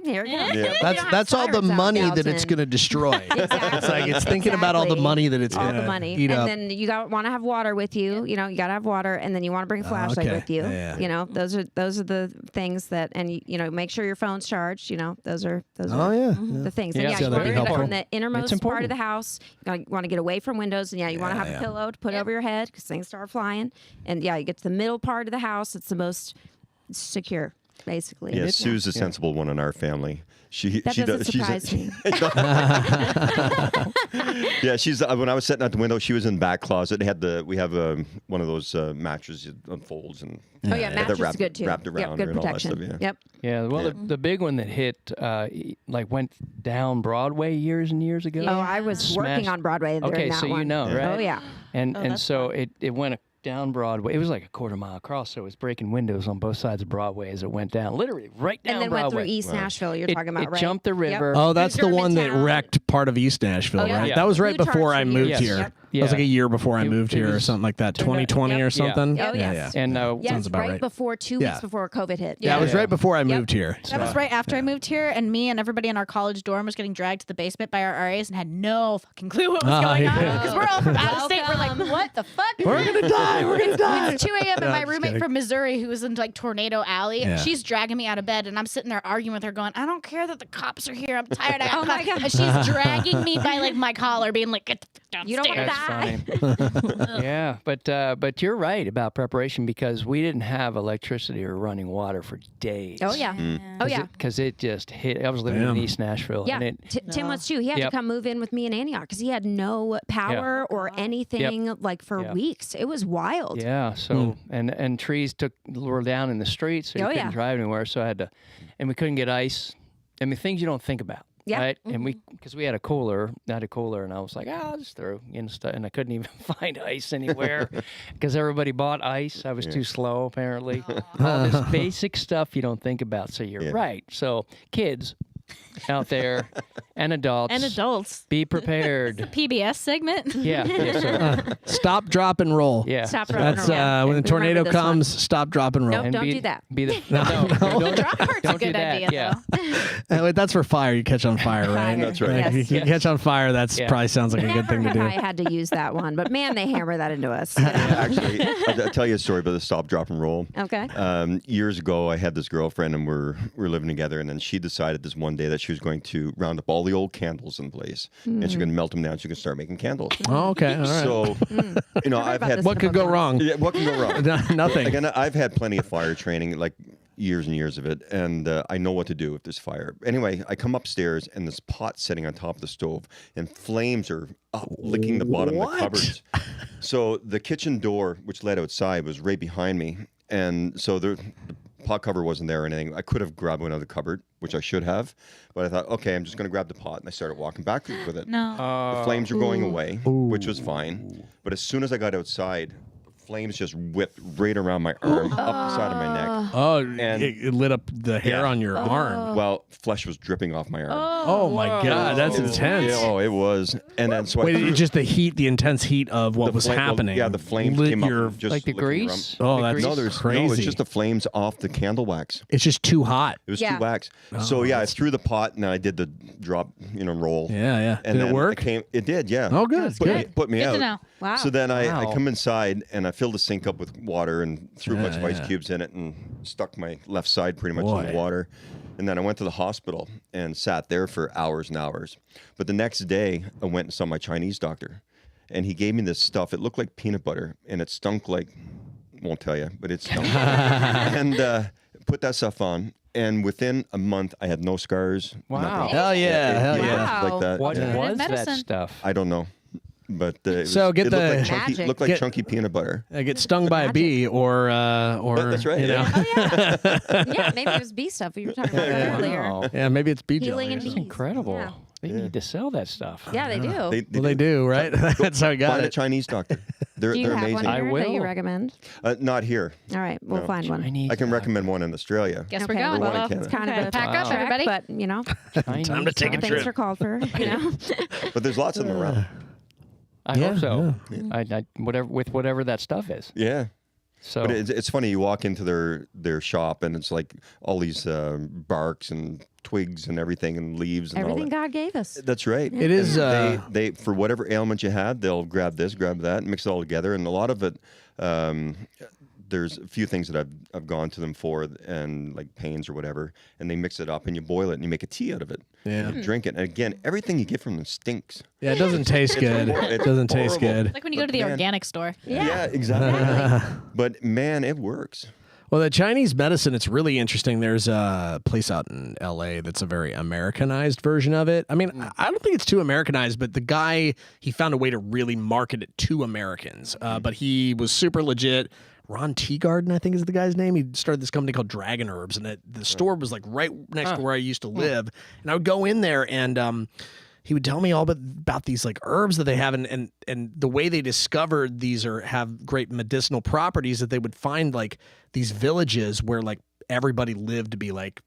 here it comes. Yeah. That's all the sirens out, money that it's Galton. going to destroy. Exactly. It's like it's thinking about all the Exactly. money that it's all going the to money, eat and up. then you want to have water with you. You got to have water, and then you want to bring a flashlight okay. with you. Yeah. Those are the things that, and make sure your phone's charged. Those are Oh, yeah. the things. Yeah. And So you that'd want be to get helpful. from the innermost It's part of the important. house. You want to get away from windows, and you want to have Yeah. a pillow to put over your head because things start flying. And you get to the middle part of the house. It's the most secure, basically. Yeah, Sue's the sensible one in our family. That doesn't surprise me. Yeah, she's. When I was sitting at the window, she was in the back closet. We have one of those mattresses that unfolds and Oh yeah, mattress wrapped, is good too. wrapped around Yep, her good and all that protection. stuff. Yeah. Yep. Yeah, well, the big one that hit, went down Broadway years and years ago. Oh, I was working Smashed- on Broadway during Okay, that so one. you know, right? Oh yeah. And so it went down Broadway. It was like a quarter mile across, so it was breaking windows on both sides of Broadway as it went down, literally right down And then Broadway. went through East Nashville. You're It- talking about, it right? jumped the river. Oh, that's the one that Germantown. wrecked part of East Nashville, Oh, yeah. right? Yeah. That was right Blue before charts I for moved years. here. Yep. That was like a year before I moved it here or was- something like that, turned out- 2020 or Yep. something. Oh, yeah, yes. And Yeah, sounds it's about right right. before 2 Yeah. weeks before COVID hit. Yeah, it was right before I Yep. moved here. That was right after I moved here, and me and everybody in our college dorm was getting dragged to the basement by our RAs and had no fucking clue what was going on. yeah. Because we're all from out of state. We're like, what the fuck? We're gonna die. We're gonna die. It's 2 a.m. and my just roommate kidding. from Missouri, who was in like Tornado Alley, Yeah. she's dragging me out of bed, and I'm sitting there arguing with her, going, "I don't care that the cops are here. I'm tired. I got Oh my cops." God. And she's dragging me by like my collar, being like, "Get the fuck downstairs." You don't wanna That's die. funny. Yeah, but you're right about preparation because we didn't have electricity or running water for days. Oh yeah. Oh yeah. Because it just hit. I was living Damn. in East Nashville. Yeah, And it, Tim was too. He had to Yep. come move in with me in Antioch because he had no power or anything like for Yep. weeks. It was wild. Yeah. So and trees were down in the streets, so you Oh, couldn't yeah. drive anywhere. So I had to, and we couldn't get ice. I mean, things you don't think about. Yeah. Right. And because we had a cooler, and I was like, I'll just throw in stuff, and I couldn't even find ice anywhere because everybody bought ice. I was too slow, apparently. All this basic stuff you don't think about. So you're right. So kids out there and adults, be prepared. PBS segment. Yeah. Yes, sir. Stop, drop, and roll. Yeah. Stop, So- drop, and That's roll. Yeah. when the Remember tornado this one. comes. Stop, drop, and roll. Nope. and Don't be, do that. Be the no, don't, Drop part's a don't do good that. idea, Yeah. though. That's for fire. You catch on fire, right? That's right. Like, Yes. you catch on fire. That's Yeah. probably sounds like a good Never thing to have do. I had to use that one, but man, they hammer that into us. Actually, I'll tell you a story about the stop, drop, and roll. Okay. Years ago, I had this girlfriend, and we're living together. And then she decided this one day that she was going to round up all the old candles in the place, and she's going to melt them down. She's going to start making candles. Oh, okay. All right. So, I've about had this what could go wrong? Yeah, what can go wrong? Nothing. Again, I've had plenty of fire training, like years and years of it, and I know what to do if there's fire. Anyway, I come upstairs, and this pot sitting on top of the stove, and flames are up, licking the bottom of the cupboards. So the kitchen door, which led outside, was right behind me, and so the pot cover wasn't there or anything. I could have grabbed one out of the cupboard, which I should have, but I thought, okay, I'm just going to grab the pot, and I started walking back with it. No. The flames were going away, which was fine. But as soon as I got outside, flames just whipped right around my arm, up the side of my neck. Oh, And- it lit up the hair on your arm. Well, flesh was dripping off my arm. Oh my God, that's intense. Yeah, oh, it was. And then so Wait, I it's just the intense heat of what was flame- well, happening. yeah, the flames lit came your, up just Like the licking your grease? Oh, The that's grease? No, there's crazy. no. It's just the flames off the candle wax. It's just too hot. It was Yeah. too wax. So yeah, I threw the pot and I did the drop, roll. Yeah, yeah. And Did it then work? It did, yeah. Oh, good. Put me, Good. put me Good out. to know. Wow. So then I Wow. come inside and I filled the sink up with water and threw a bunch of ice yeah. cubes in it and stuck my left side pretty much in Boy. the water. And then I went to the hospital and sat there for hours and hours. But the next day, I went and saw my Chinese doctor. And he gave me this stuff. It looked like peanut butter and it stunk like won't tell you, but it's stunk. And put that stuff on. And within a month, I had no scars. Wow. Nothing. Hell yeah. Hell yeah. Wow. Like that. What Yeah. was that Medicine. stuff? I don't know. But So get it the- looked like chunky, Magic. looked like Get- chunky peanut butter. Get stung by a bee or That's right, you know. yeah. Oh yeah, yeah. Maybe it was bee stuff we were talking about earlier. Wow. Yeah, maybe it's bee Healing jelly. and or bees. something. Incredible. Yeah. They need to sell that stuff. Yeah, they do. Well, they do, right? That's how I got Find a it. Chinese doctor. They're Do you have amazing. one I here that you will. recommend? Not here. All right, we'll No. find one. Chinese I can recommend one in Australia. Guess Okay, we're going. One in well, Canada. it's kind of a Pack up, trek, everybody. but you know, Chinese Time to take a doctor. trip. things are called for. You know, But there's lots of them around. I Yeah, hope so. Whatever that stuff is. Yeah. So But it's funny. You walk into their shop and it's like all these barks and twigs and everything and leaves and everything all that. God gave us. That's right. It is, And they for whatever ailment you had, they'll grab this, grab that, mix it all together, and a lot of it. There's a few things that I've gone to them for, and like pains or whatever, and they mix it up and you boil it and you make a tea out of it. Yeah. And you drink it, and again, everything you get from them stinks. Yeah, it doesn't taste good. It's It doesn't taste horrible. good. Like when you go to the Man. organic store. Yeah. Exactly. But man, it works. Well, the Chinese medicine, it's really interesting. There's a place out in LA that's a very Americanized version of it. I mean, I don't think it's too Americanized, but the guy, he found a way to really market it to Americans. But he was super legit. Ron Teagarden, I think is the guy's name. He started this company called Dragon Herbs, and the store was like right next to where I used to live. And I would go in there and he would tell me all about these like herbs that they have, and the way they discovered these have great medicinal properties, that they would find like these villages where like everybody lived to be like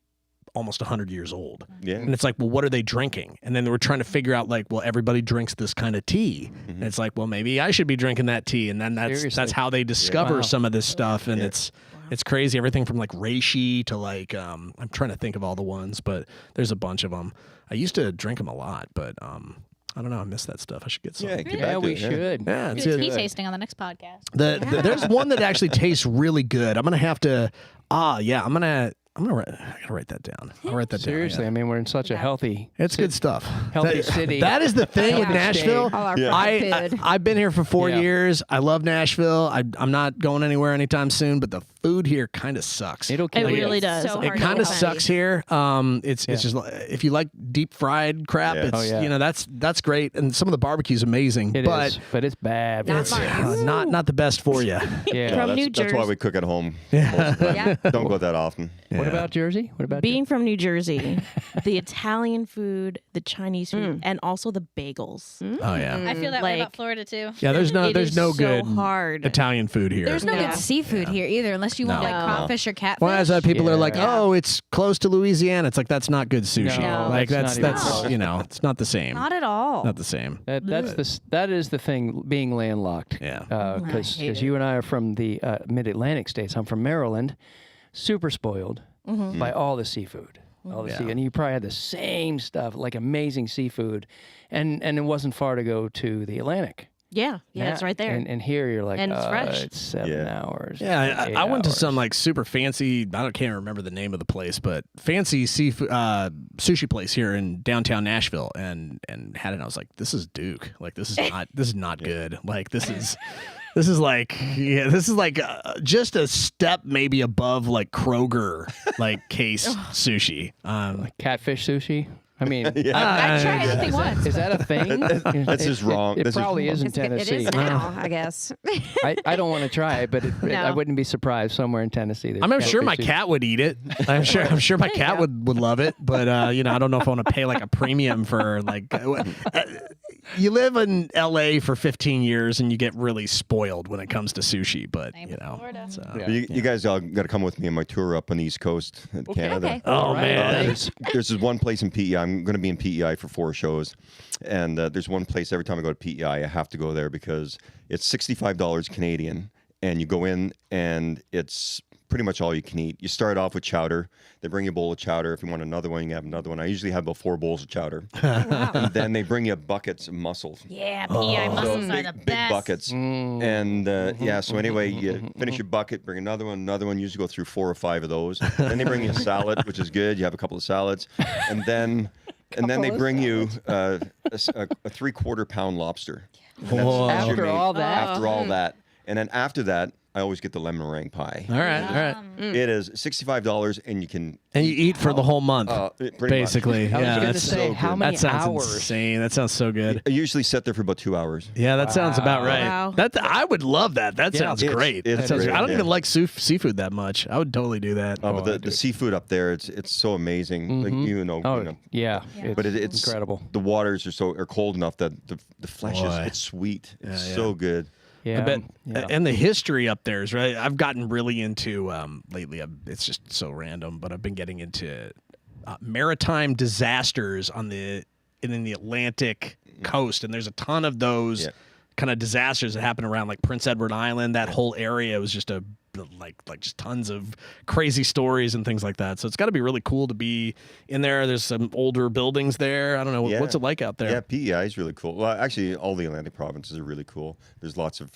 almost 100 years old. Yeah. And it's like, well, what are they drinking? And then they were trying to figure out like, well, everybody drinks this kind of tea. And it's like, well, maybe I should be drinking that tea. And then that's Seriously. how they discover Wow. some of this stuff. And it's crazy. Everything from like reishi to like, I'm trying to think of all the ones, but there's a bunch of them. I used to drink them a lot, but I don't know. I miss that stuff. I should get some. Yeah, get yeah, back to we it, should. Yeah, it's Do a good. tea tasting on the next podcast. There's one that actually tastes really good. I'm gonna have to. I gotta write that down. I'll write that Seriously, down. I mean, we're in such a healthy. It's good stuff. Healthy That- city. That is the thing with Healthy Nashville. state. All our I, fried food. I've been here for 4 Yeah. years. I love Nashville. I'm not going anywhere anytime soon, but the food here kind of sucks. It'll It kill you. really does. So It hard kind to of find. sucks here. It's just like, if you like deep fried crap, Yeah. it's Oh, yeah. you know that's great, and some of the barbecue's amazing, It but is, but it's bad. Not it's Martin's. not the best for you. Yeah. From New That's why Jersey. we cook at home. most of the time. Yeah. Don't go that often. What about Jersey? What about Being from New Jersey, the Italian food, the Chinese food, and also the bagels. Oh yeah, I feel that way about Like- Florida too. yeah. There's It no is no so good hard. Italian food here. There's no Yeah. good seafood here either, unless you want No. like No. crawfish or catfish. Well, as people are like, Yeah. oh, it's close to Louisiana. It's like that's not good sushi. No, like that's that's not even close. you know, it's not the same. Not at all. Not the same. that is the thing, being landlocked. Yeah. Because hate it. you and I are from the mid-Atlantic states. I'm from Maryland, super spoiled by all the seafood. All the Yeah. sea, and you probably had the same stuff, like amazing seafood, and it wasn't far to go to the Atlantic. Yeah, it's right there. And here you're like, And it's fresh. It's 7 hours. Yeah, 8 I went to hours. some like super fancy. Can't remember the name of the place, but fancy seafood sushi place here in downtown Nashville, and had it. And I was like, this is Duke. Like this is not good. Like this is. This is like just a step maybe above like Kroger like case sushi. Catfish sushi. I mean, I tried anything once. is that a thing? That's just wrong. It That's just probably wrong. is in It Tennessee. is now, I guess. I don't want to try it, but I wouldn't be surprised somewhere in Tennessee. there's I'm sure my catfish sushi. cat would eat it. I'm sure my cat would love it. But I don't know if I want to pay like a premium for like. You live in LA for 15 years and you get really spoiled when it comes to sushi. But Same with Florida. so. Yeah. You guys all got to come with me on my tour up on the East Coast of Canada. Okay. Oh man. There's this one place in PEI. I'm going to be in PEI for 4 shows, and there's one place every time I go to PEI, I have to go there because it's $65 Canadian, and you go in and it's pretty much all you can eat. You start off with chowder. They bring you a bowl of chowder. If you want another one, you can have another one. I usually have about 4 bowls of chowder. And then they bring you buckets of mussels. Yeah, PI mussels are the Big best. buckets. And so anyway, you finish your bucket, bring another one. Usually go through 4 or 5 of those. Then they bring you a salad, which is good. You have a couple of salads. And then they bring you a 3/4 pound lobster. And that's your After meat. all that? After all that. And then after that, I always get the lemon meringue pie. All right. It is $65, and you can And you eat for the whole month, basically. Much. Yeah, I was that's say, how many that sounds hours? insane. That sounds so good. I usually sit there for about 2 hours. Yeah, that sounds about right. Wow. I would love that. That sounds great. It's That sounds great, I don't yeah. even like seafood that much. I would totally do that. But the seafood up there, it's so amazing. Like you know. Yeah. But it's incredible. The waters are cold enough that the flesh Boy. it's sweet. It's so good. Yeah. I bet, yeah. and the history up there is right. I've gotten really into lately. It's just so random, but I've been getting into maritime disasters in the Atlantic coast, and there's a ton of those kind of disasters that happen around like Prince Edward Island. That whole area was just like just tons of crazy stories and things like that. So it's got to be really cool to be in there. There's some older buildings there. I don't know what's it like out there. Yeah, PEI is really cool. Well, actually, all the Atlantic provinces are really cool. There's lots of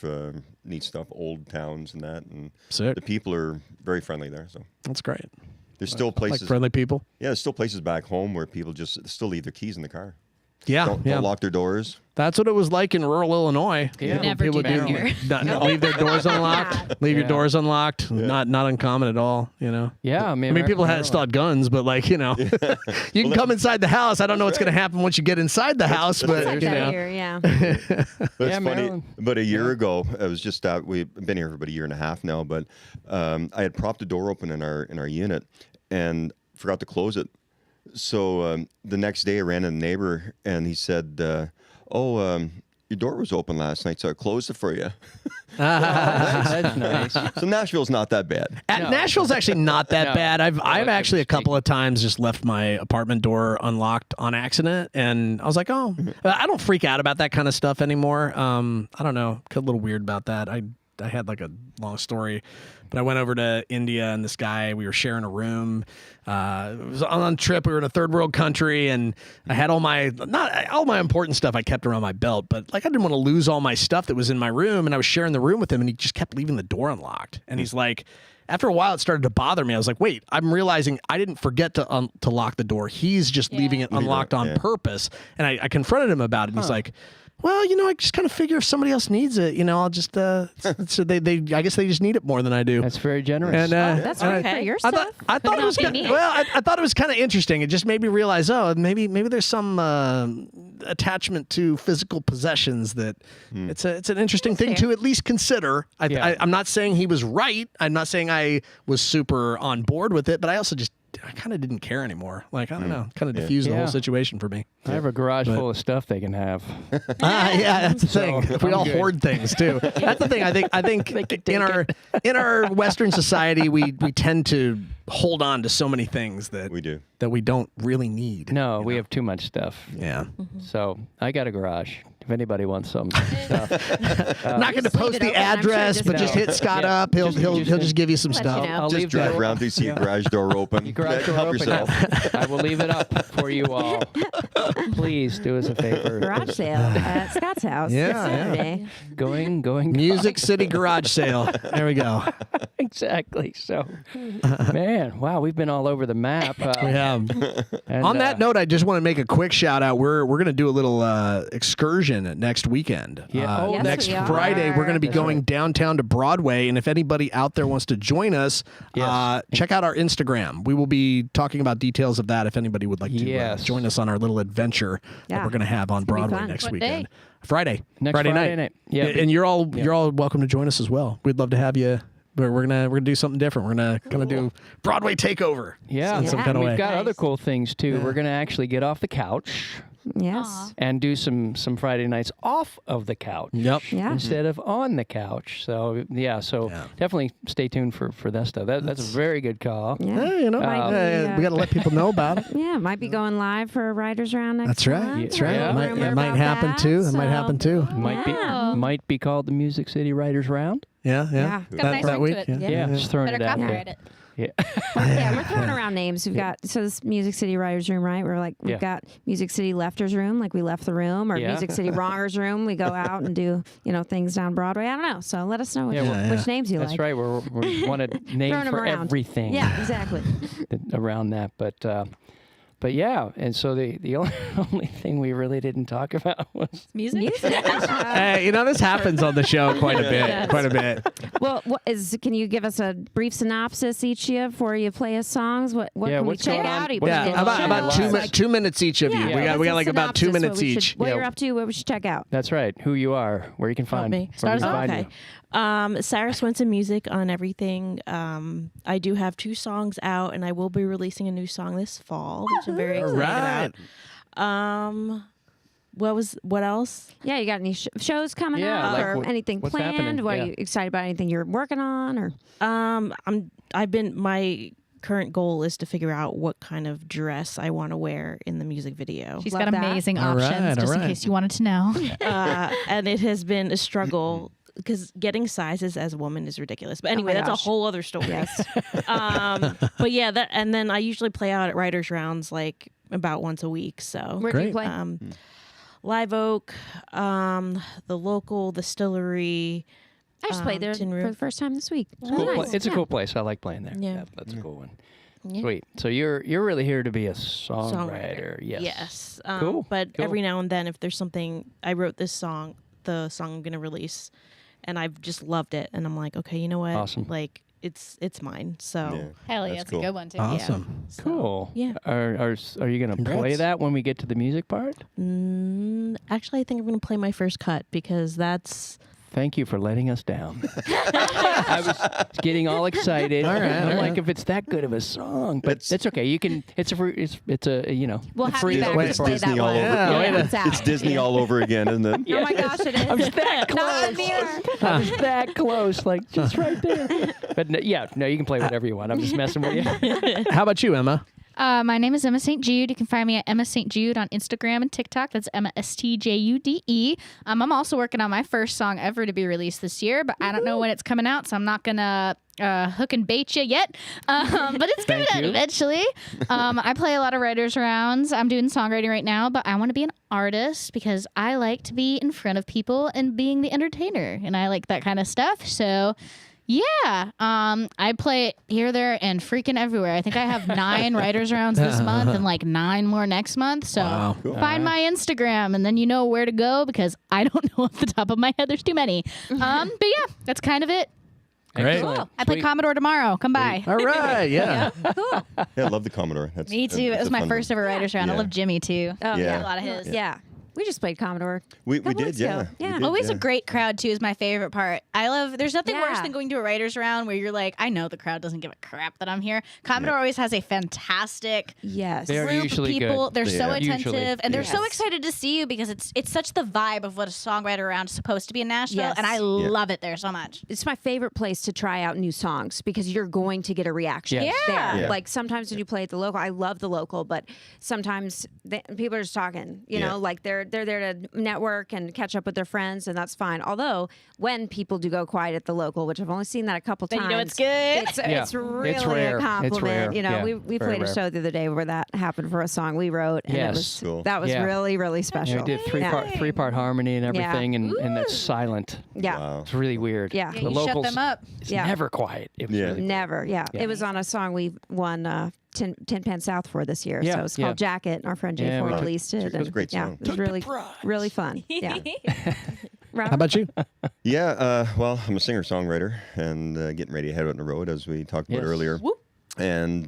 neat stuff, old towns and that, and Sick. the people are very friendly there. So That's great. there's still places. Like friendly people. Yeah, there's still places back home where people just still leave their keys in the car. Yeah, Don't lock their doors. That's what it was like in rural Illinois. Yeah. Never People do that here. leave their doors unlocked. Leave your doors unlocked. Not uncommon at all. You know. Yeah, I mean, people still had guns, but like you can come inside the house. I don't know what's going to happen once you get inside the house, but Like you that know. here, yeah. But it's funny. Maryland. About a year ago, I was just out. We've been here for about a year and a half now. But I had propped the door open in our unit and forgot to close it. So the next day, I ran into a neighbor, and he said, your door was open last night, so I closed it for you. That's nice. So Nashville's not that bad. Nashville's actually not that No. bad. I've like actually a a couple of times just left my apartment door unlocked on accident, and I was like, I don't freak out about that kind of stuff anymore. I don't know, a little weird about that. I had like a long story, but I went over to India, and this guy, we were sharing a room. It was on a trip. We were in a third world country, and I had not all my important stuff I kept around my belt, but like I didn't want to lose all my stuff that was in my room, and I was sharing the room with him, and he just kept leaving the door unlocked. And he's like, after a while, it started to bother me. I was like, wait, I'm realizing I didn't forget to lock the door. He's just leaving it unlocked on purpose. And I confronted him about it, and he's like, well, I just kind of figure if somebody else needs it, I'll just, so I guess they just need it more than I do. That's very generous. And That's right for your stuff. I thought it was kind of, I thought it was kind of interesting. It just made me realize, maybe there's some attachment to physical possessions that it's an interesting thing to at least consider. I'm not saying he was right. I'm not saying I was super on board with it, but I also I kind of didn't care anymore. Like, I don't know, kind of diffused the whole situation for me. I have a garage full of stuff they can have. Yeah, that's the thing. So, We all hoard things too. That's the thing. I think in our Western society, we tend to hold on to so many things that we don't really need. No, we have too much stuff. Yeah. So I got a garage. If anybody wants some stuff, I'm not going to post the address, but just hit Scott up. He'll just give you some stuff. you know. I'll Just leave drive the around through, see your garage door open. Your garage door Help open. yourself. I will leave it up for you all. Please do us a favor. Garage sale at Scott's house. Yeah, this yeah. Saturday. Going. Music City Garage Sale. There we go. Exactly. So, man, wow, we've been all over the map. We have. And, On that note, I just want to make a quick shout out. We're going to do a little excursion next weekend. Yeah. Yes, Next we are. Friday, we're going to be That's going right. downtown to Broadway. And if anybody out there wants to join us, Yes. check out our Instagram. We will be talking about details of that if anybody would like to Yes. join us on our little adventure that Yeah. we're going to have on It's gonna be Broadway fun. next What weekend. day? Friday. Next Friday Friday night. night. Yeah. And you're all welcome to join us as well. We'd love to have you. But we're gonna do something different. We're gonna do Broadway takeover. Yeah, in some kind of we've way. got other Nice. cool things too. We're going to actually get off the couch Yes. and do some Friday nights off of the couch. Yep. Yeah. Instead of on the couch. So definitely stay tuned for that stuff. That's a very good call. Yeah. Yeah, Might be, we got to let people know about it. Yeah, might be going live for Writers Round next That's right. month. That's right. Yeah. It might happen too. It might happen too. Might be called the Music City Writers Round. Yeah. Yeah. Got a nice that ring week. to it. Yeah, just throwing Better it out copyright there. it. Yeah. Yeah, we're throwing around names. We've got this Music City Writers Room, right? We've got Music City Lefters Room, like we left the room, or Yeah. Music City Wrongers Room. We go out and do things down Broadway. I don't know. So let us know which names you That's like. right. We want a name Throwing 'em for around. everything. Yeah, exactly. Around that, but But yeah, and so the only thing we really didn't talk about was Music. Hey, this happens on the show quite a bit. Quite a bit. Well, can you give us a brief synopsis each of before you play us songs? What can we what's check going on? out? What's Yeah, going on about in your life? 2 minutes each of you. Yeah, We got like about 2 synopsis, minutes what we each. should- What you're up to, what we should check out. That's right. Who you are, where you can find me. where we Start can us find off. you. Okay. Sarah Swinson Music on everything. I do have 2 songs out, and I will be releasing a new song this fall, which I'm very excited right. about. What else? Yeah, you got any shows coming Yeah, up like or anything what's planned? happening? What Yeah. are you excited about? Anything you're working on or? My current goal is to figure out what kind of dress I want to wear in the music video. She's Love got that. amazing All options, right, just all in right. case you wanted to know. And it has been a struggle because getting sizes as a woman is ridiculous. But anyway, my that's a gosh. whole other story. Yes. But yeah, and then I usually play out at writers' rounds like about once a week. So Where do you Great. play? Live Oak, the local distillery. I just played there Tin for Roof. the first time this week. It's a cool Nice. It's a Yeah. cool place. I like playing there. Yeah. That's a cool one. Yeah. Sweet. So you're really here to be a songwriter. Yes. Yes. Cool. But Cool. every now and then, if there's something, I wrote this song, the song I'm going to release, and I've just loved it. And I'm like, okay, you know what? Awesome. Like, it's mine. So, Yeah. Hell yeah, That's it's cool. a good one too. Awesome. Cool. Yeah. Are you gonna play Congrats. that when we get to the music part? Actually, I think I'm going to play my first cut because that's. Thank you for letting us down. I was getting all excited. All right, I'm all like, right. if it's that good of a song, but It's- it's okay. You can. It's a. We'll have free you back wait, to play Disney that all one. over. Yeah, Yeah, wait, it's out. It's Disney all over again, isn't it? Oh my gosh, it is. I was that Not close. near. I was that close, like just right there. But no, you can play whatever you want. I'm just messing with you. How about you, Emma? My name is Emma St. Jude. You can find me at Emma St. Jude on Instagram and TikTok. That's Emma STJUDE. I'm also working on my first song ever to be released this year, but I don't know when it's coming out, so I'm not gonna hook and bait you yet. But it's coming Thank out you. eventually. I play a lot of writers' rounds. I'm doing songwriting right now, but I want to be an artist because I like to be in front of people and being the entertainer, and I like that kind of stuff. So. Yeah, I play here, there, and freaking everywhere. I think I have 9 writers' rounds this month and like 9 more next month. So Wow. find my Instagram, and then you know where to go because I don't know off the top of my head. There's too many. But yeah, that's kind of it. Great. Excellent. I play Sweet. Commodore tomorrow. Come by. All right. Yeah. Yeah, I love the Commodore. That's, Me too. It that's was a my fun first one. ever writers' round. I Yeah. love Jimmy too. Oh, Yeah. A lot of his. Yeah. We just played Commodore. We Couple did, weeks yeah. ago. We Yeah. did, Always yeah. a great crowd too is my favorite part. There's nothing worse Yeah. than going to a writers round where you're like, I know the crowd doesn't give a crap that I'm here. Commodore always has a fantastic Yes. They're group of usually good. people. They're so Yeah. attentive Usually. and they're so Yes. excited to see you because it's such the vibe of what a songwriter round is supposed to be in Nashville, Yes. and I love it there so much. It's my favorite place to try out new songs because you're going to get a reaction Yes. Yeah. there. Yeah. Like sometimes when you play at the local, I love the local, but sometimes people are just talking. You Yeah. know, like they're there to network and catch up with their friends, and that's fine. Although when people do go quiet at the local, which I've only seen that a couple Then times, you know it's good. It's really It's rare. a It's compliment. rare. You know, Yeah. we Very played a rare. show the other day where that happened for a song we wrote, and Yes. it was Cool. that was Yeah. really really special. Yeah, we did Yeah. three part harmony and Yeah. everything, and it's silent. Yeah. Wow. It's really weird. Yeah. Yeah, the you shut locals, them up. It's Yeah. never quiet. It was Yeah. really cool. Never, yeah. Yeah. It was on a song we won Tin Pan South for this year. Yeah, So it's yeah. called Jacket. And our friend Jay Yeah, Ford we released it. It was a great yeah, song. it was really, really fun. Yeah. How about you? Yeah, well, I'm a singer-songwriter and getting ready to head out on the road, as we talked about Yes. earlier. And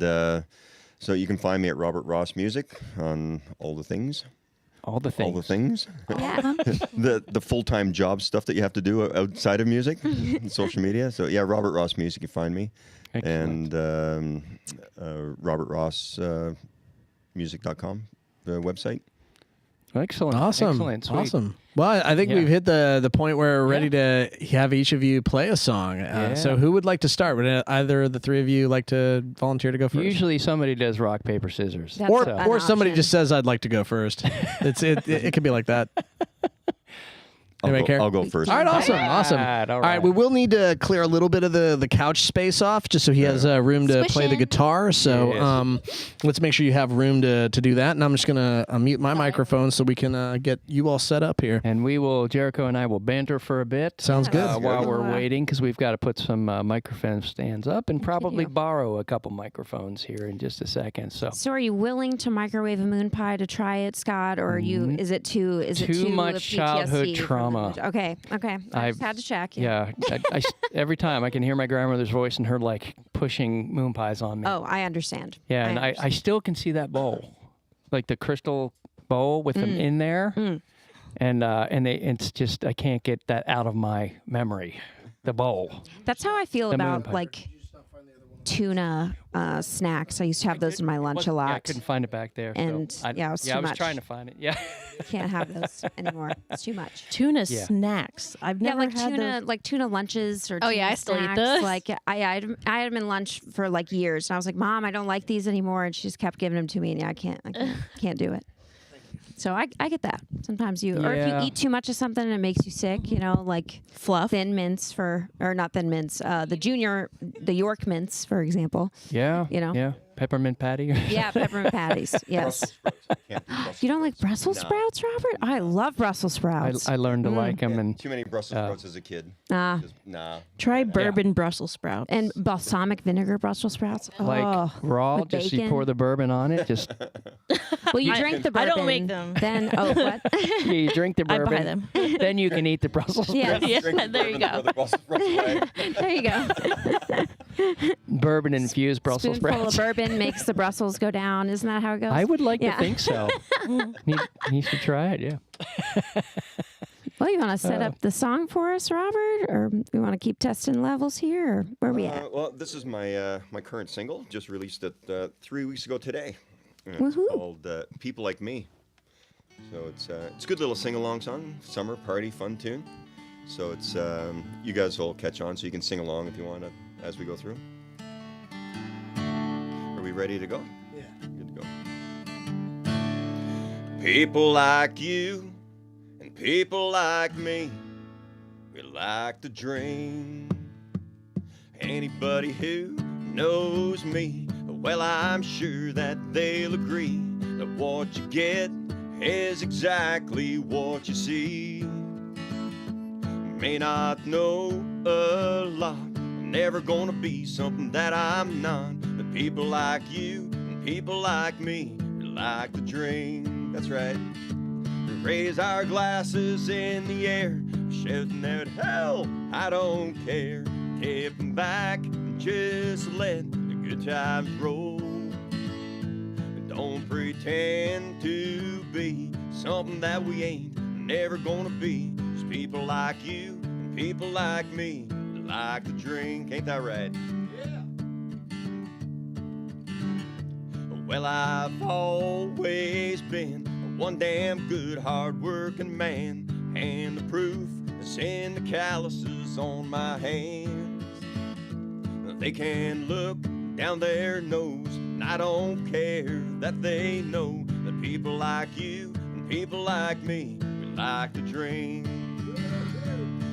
so you can find me at Robert Ross Music on all the things. All the things. All the things. Yeah. the full-time job stuff that you have to do outside of music, and social media. So yeah, Robert Ross Music, you find me. Excellent. And robertrossmusic.com, the website. Excellent. Awesome. Excellent. Sweet. Awesome. Well, I think Yeah. we've hit the point where we're ready to have each of you play a song. So who would like to start? Would either of the three of you like to volunteer to go first? Usually somebody does rock, paper, scissors. That's or an or somebody option. just says I'd like to go first. It could be like that. Anybody care? I'll go first. All right, awesome. All right, we will need to clear a little bit of the couch space off just so he has room to play the guitar. So let's make sure you have room to do that. And I'm just going to mute my microphone so we can get you all set up here. And Jericho and I will banter for a bit. Sounds good. While we're waiting, because we've got to put some microphone stands up and probably borrow a couple microphones here in just a second. So are you willing to microwave a moon pie to try it, Scott, or is it too much childhood trauma? Okay. I just had to check. Yeah. Every time I can hear my grandmother's voice and her like pushing moon pies on me. Oh, I understand. Yeah, and I still can see that bowl, like the crystal bowl with them in there, and it's just I can't get that out of my memory. The bowl. That's how I feel about like tuna snacks. I used to have those in my lunch a lot. Yeah, I couldn't find it back there. And I was trying to find it. Yeah. Can't have those anymore. It's too much. Tuna snacks. I've never had tuna, those. like tuna lunches or I still eat those. Like I had them in lunch for like years, and I was like, Mom, I don't like these anymore, and she just kept giving them to me, and I can't do it. So I get that. Sometimes or if you eat too much of something and it makes you sick, like fluff, thin mints not thin mints, the York mints, for example. Yeah. Yeah. Peppermint patty. Yeah, peppermint patties. Yes. You don't like Brussels sprouts, Robert? I love Brussels sprouts. I learned to like them. And too many Brussels sprouts as a kid. Nah. Try bourbon Brussels sprouts. And balsamic vinegar Brussels sprouts. Like raw, just you pour the bourbon on it. Just. Well, you drink the bourbon. I don't make them. Then, what? Yeah, you drink the bourbon. I buy them. Then you can eat the Brussels sprouts. Yeah, there you go. There you go. Bourbon infused Brussels Spoonful sprouts. of bourbon makes the Brussels go down. Isn't that how it goes? I would like to think so. Need to try it, yeah. Well, you want to set up the song for us, Robert, or you want to keep testing levels here, or where are we at? Well, this is my current single, just released it 3 weeks ago today. Woohoo. It's called "People Like Me." So it's a good little sing-along song, summer party fun tune. So it's you guys will catch on, so you can sing along if you want to as we go through. Are we ready to go? Yeah. Good to go. People like you and people like me, we like to drink. Anybody who knows me, well, I'm sure that they'll agree that what you get is exactly what you see. May not know a lot, I'm never gonna be something that I'm not. But people like you and people like me, we like to drink. That's right. We raise our glasses in the air, shouting out, hell, I don't care. Tipping back and just let the good times roll. Don't pretend to be something that we ain't never gonna be. Just people like you and people like me that like to drink. Ain't that right? Yeah. Well, I've always been one damn good hard-working man, and the proof is in the calluses on my hands. They can look down their nose, and I don't care that they know that people like you and people like me, we like to drink.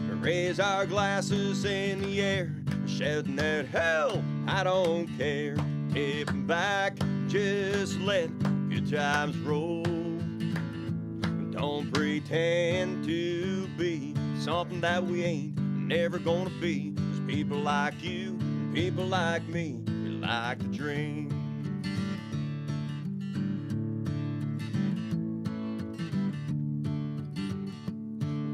We raise our glasses in the air, shouting out, hell, I don't care. Tipping back, just let good times roll. Don't pretend to be something that we ain't never gonna be. There's people like you, people like me, we like to drink.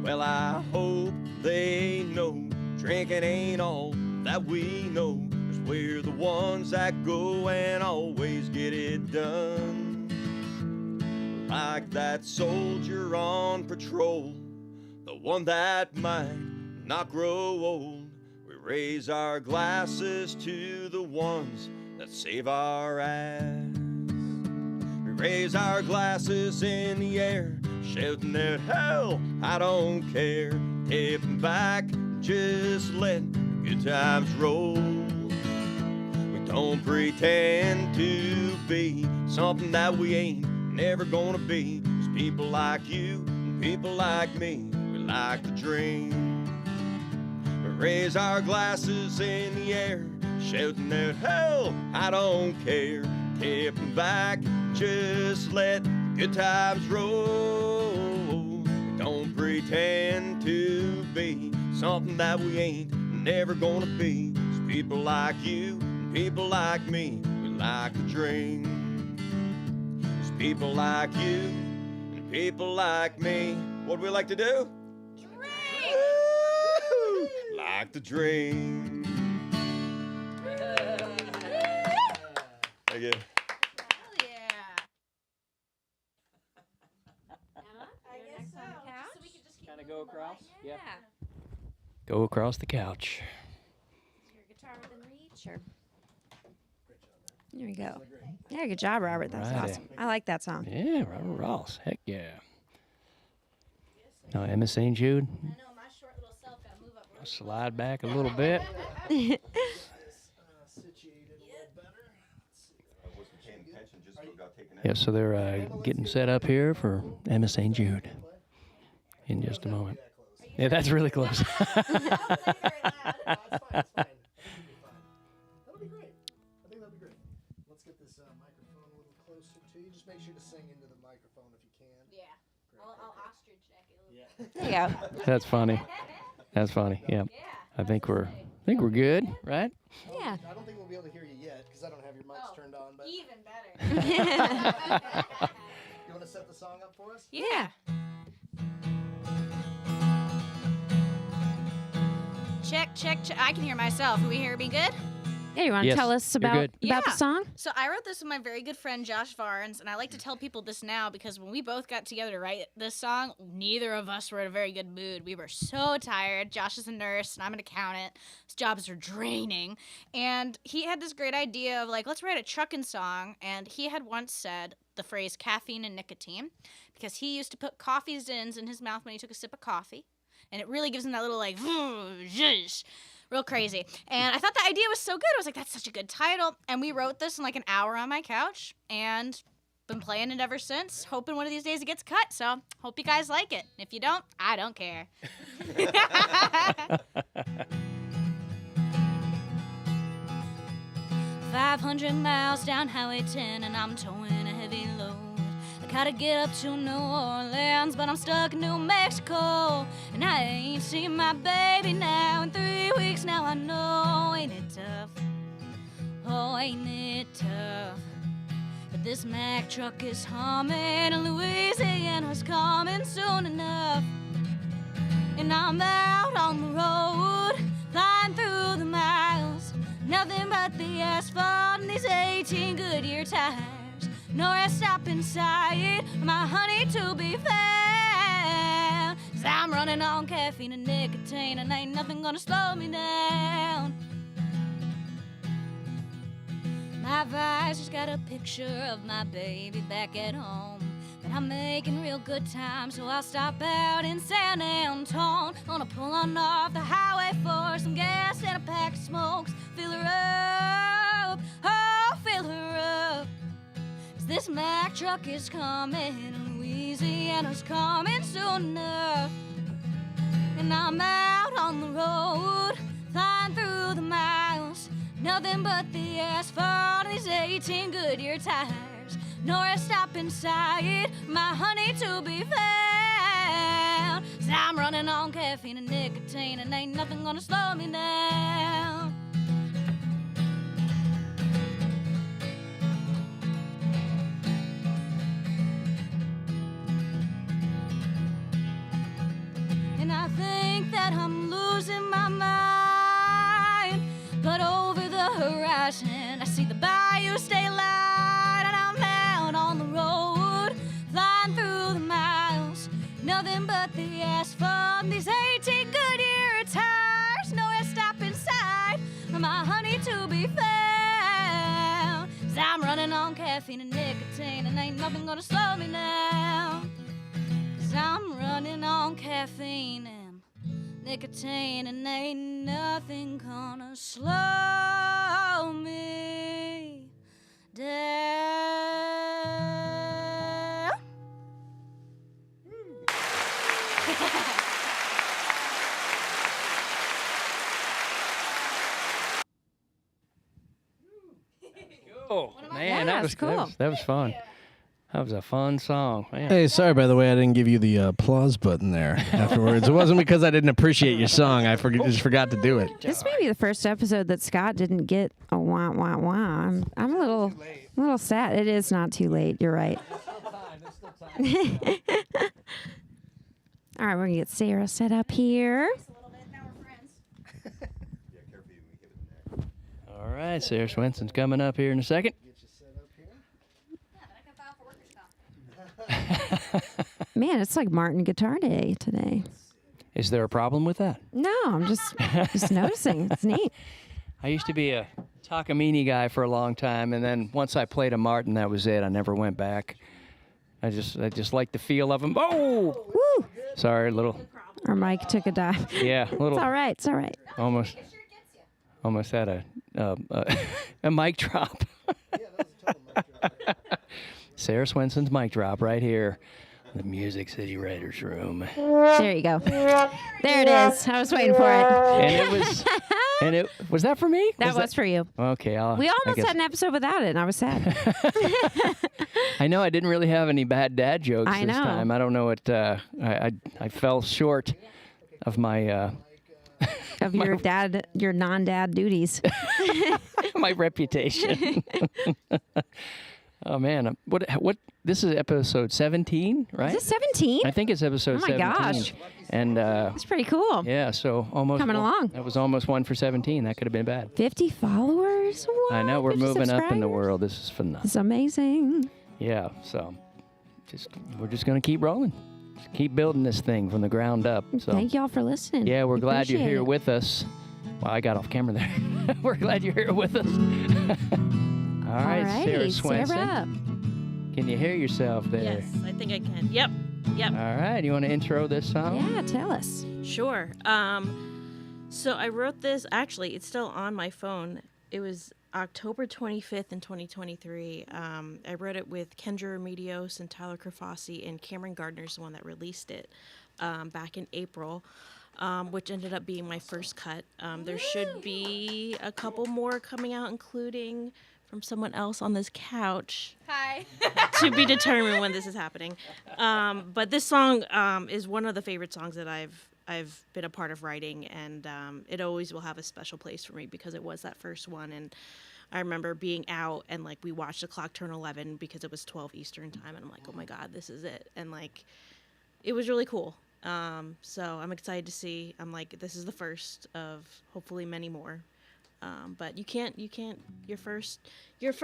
Well, I hope they know drinking ain't all that we know. 'Cause we're the ones that go and always get it done. Like that soldier on patrol, the one that might not grow old. We raise our glasses to the ones that save our ass. We raise our glasses in the air, shouting out, hell, I don't care. Tipping back, just let good times roll. We don't pretend to be something that we ain't never gonna be. There's people like you and people like me, we like to drink. We raise our glasses in the air, shouting out, hell, I don't care. Tipping back, just let the good times roll. We don't pretend to be something that we ain't never gonna be. It's people like you and people like me, we like to drink. It's people like you and people like me. What do we like to do? Drink! Woo! Like to drink. Thank you. Kind of go across? Yeah. Go across the couch. Is your guitar within reach? Or? There we go. Yeah, good job, Robert. That was awesome. I like that song. Yeah, Robert Ross. Heck yeah. Now, Emma St. Jude. I know, my short little self got to move up. I'll slide back a little bit. Yeah, so they're getting set up here for Emma St. Jude in just a moment. Yeah, that's really close. That'll be great. I think that'll be great. Let's get this microphone a little closer to you. Just make sure to sing into the microphone if you can. Yeah. I'll ostrich deck it a little bit. There you go. That's funny. That's funny. Yeah. I think we're good, right? Yeah. I don't think we'll be able to hear you yet because I don't have your mics turned on. But Even better. you want to set the song up for us? Yeah. Check. I can hear myself. Can we hear me good? Yeah, you want to Yes, tell us you're about good. the song? So I wrote this with my very good friend Josh Varnes, and I like to tell people this now because when we both got together to write this song, neither of us were in a very good mood. We were so tired. Josh is a nurse, and I'm an accountant. His jobs are draining. And he had this great idea of, like, let's write a truckin' song. And he had once said the phrase caffeine and nicotine because he used to put coffee zins in his mouth when he took a sip of coffee. And it really gives him that little, like, zhuzh, real crazy. And I thought the idea was so good. I was like, that's such a good title. And we wrote this in like an hour on my couch and been playing it ever since, hoping one of these days it gets cut. So hope you guys like it. If you don't, I don't care. 500 miles down Highway 10 and I'm towing a heavy load. I gotta get up to New Orleans, but I'm stuck in New Mexico. And I ain't seen my baby now in 3 weeks now. I know, ain't it tough? Oh, ain't it tough? But this Mack truck is humming and Louisiana's coming soon enough. And I'm out on the road, flying through the miles. Nothing but the asphalt and these 18 Goodyear tires. No rest stop in sight, my honey to be found. 'Cause I'm running on caffeine and nicotine and ain't nothing gonna slow me down. My visor's got a picture of my baby back at home. But I'm making real good time, so I'll stop out in San Antone. Gonna pull on off the highway for some gas and a pack of smokes. Fill her up, oh, fill her up. This Mack truck is coming, and Louisiana's coming soon enough. And I'm out on the road, flying through the miles. Nothing but the asphalt and these 18 Goodyear tires. No rest stop in sight, my honey to be found. 'Cause I'm running on caffeine and nicotine, and ain't nothing gonna slow me down. And I think that I'm losing my mind. But over the horizon, I see the bayou stay light. And I'm out on the road, flying through the miles. Nothing but the asphalt, these 18 Goodyear tires. No rest stop inside, my honey to be found. 'Cause I'm running on caffeine and nicotine, and ain't nothing gonna slow me down. I'm running on caffeine and nicotine, and ain't nothing gonna slow me down. Man, Yeah, that was cool. That was fun. That was a fun song. Man. Hey, sorry, by the way, I didn't give you the applause button there afterwards. It wasn't because I didn't appreciate your song. I just forgot to do it. This may be the first episode that Scott didn't get a wah wah wah. I'm a little sad. It is not too late. You're right. All right, we're gonna get Sarah set up here. All right, Sarah Swenson's coming up here in a second. Man, it's like Martin Guitar Day today. Is there a problem with that? No, I'm just noticing. It's neat. I used to be a Takamine guy for a long time, and then once I played a Martin, that was it. I never went back. I just like the feel of them. Oh, Woo! sorry, little. Our mic took a dive. Yeah, little. It's all right. It's all right. Almost had a mic drop. Sarah Swenson's mic drop right here. The Music City Writers Room. There you go. There it is. I was waiting for it. And it was that for me? That was for you. Okay. We almost had an episode without it, and I was sad. I know I didn't really have any bad dad jokes I this know. time. I don't know what I fell short of my Of your non-dad duties. my reputation. Oh man, what? This is episode 17, right? Is this 17? I think it's episode 17. Oh my gosh. And That's pretty cool. yeah, so almost Coming along. That was almost 1 for 17. That could have been bad. 50 followers? What? I know we're 50 moving up in the subscribers? world. This is phenomenal. It's amazing. Yeah, so we're just gonna keep rolling, just keep building this thing from the ground up. So Thank y'all for listening. yeah, we're We glad you're appreciate here it. with us. Well, I got off camera there. We're glad you're here with us. All right, Sarah Alrighty, Swenson. Sarah. Can you hear yourself there? Yes, I think I can. Yep. All right, you want to intro this song? Yeah, tell us. Sure. So I wrote this. Actually, it's still on my phone. It was October 25th in 2023. I wrote it with Kendra Remedios and Tyler Kerfossi, and Cameron Gardner's the one that released it back in April, which ended up being my first cut. There should be a couple more coming out, including from someone else on this couch. Hi. To be determined when this is happening. But this song is one of the favorite songs that I've been a part of writing, and it always will have a special place for me because it was that first one. And I remember being out and like we watched the clock turn 11 because it was 12 Eastern time, and I'm like, oh my God, this is it. And like, it was really cool. So I'm excited to see. I'm like, this is the first of hopefully many more. But you can't, you're first. Yeah, it's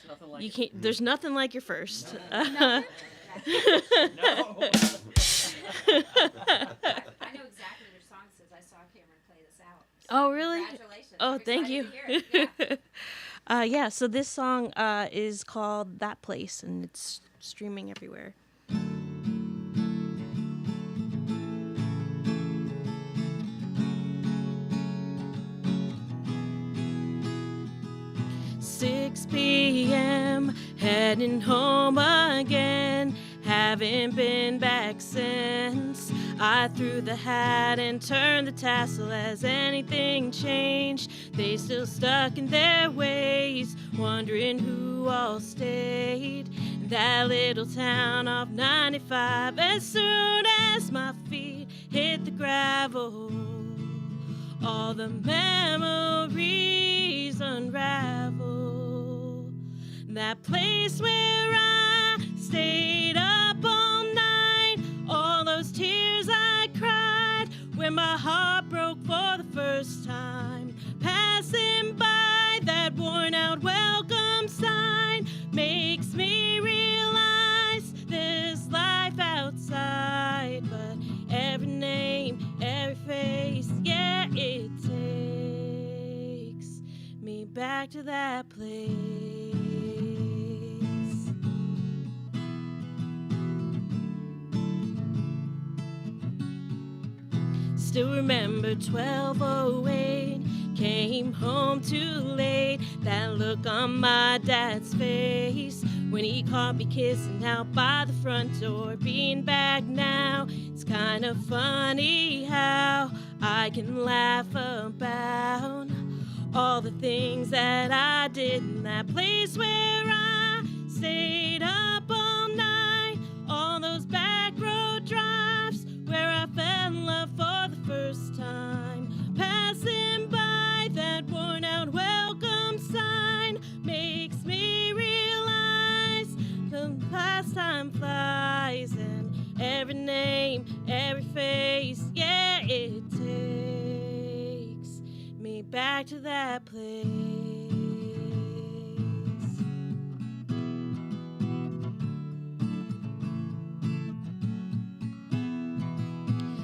nothing like you can't, there's nothing like your first. I know exactly which song it says. I saw Cameron play this out. So Oh, really? Congratulations. Oh, I'm thank you. excited to hear it. Yeah. Yeah, so this song is called That Place, and it's streaming everywhere. 6 p.m., heading home again. Haven't been back since I threw the hat and turned the tassel. Has anything changed? They still stuck in their ways, wondering who all stayed in that little town off 95. As soon as my feet hit the gravel, all the memories unravel. That place where I stayed up all night, all those tears I cried when my heart broke for the first time. Passing by that worn out welcome sign makes me realize there's life outside. But every name, every face, yeah, it takes me back to that place. Still remember 12:08, came home too late. That look on my dad's face when he caught me kissing out by the front door. Being back now, it's kind of funny how I can laugh about all the things that I did in that place where I stayed up all night, all those back road drives where I fell in love for the first time, passing by that worn out welcome sign makes me realize the last time flies, and every name, every face, yeah, it takes me back to that place.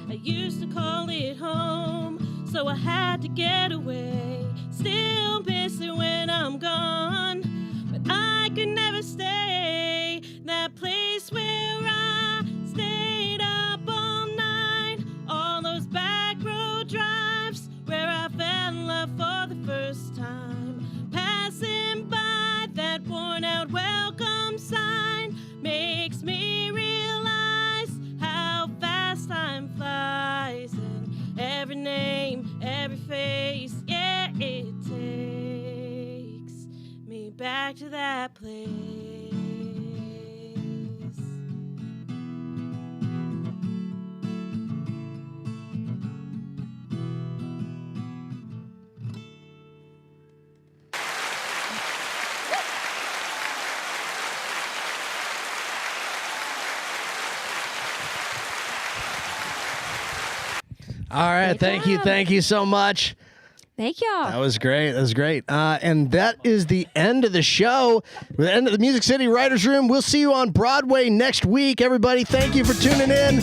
I used to call it home, so I had to get away. Still miss it when I'm gone, but I could never stay. That place where I stayed up all night, all those back road drives where I fell in love for the first time, passing by that worn out welcome sign makes me realize how fast time flies, and every name, every face, yeah, it takes me back to that place. All right, thank you so much. Thank y'all. That was great. And that is the end of the show, the end of the Music City Writers Room. We'll see you on Broadway next week, everybody. Thank you for tuning in.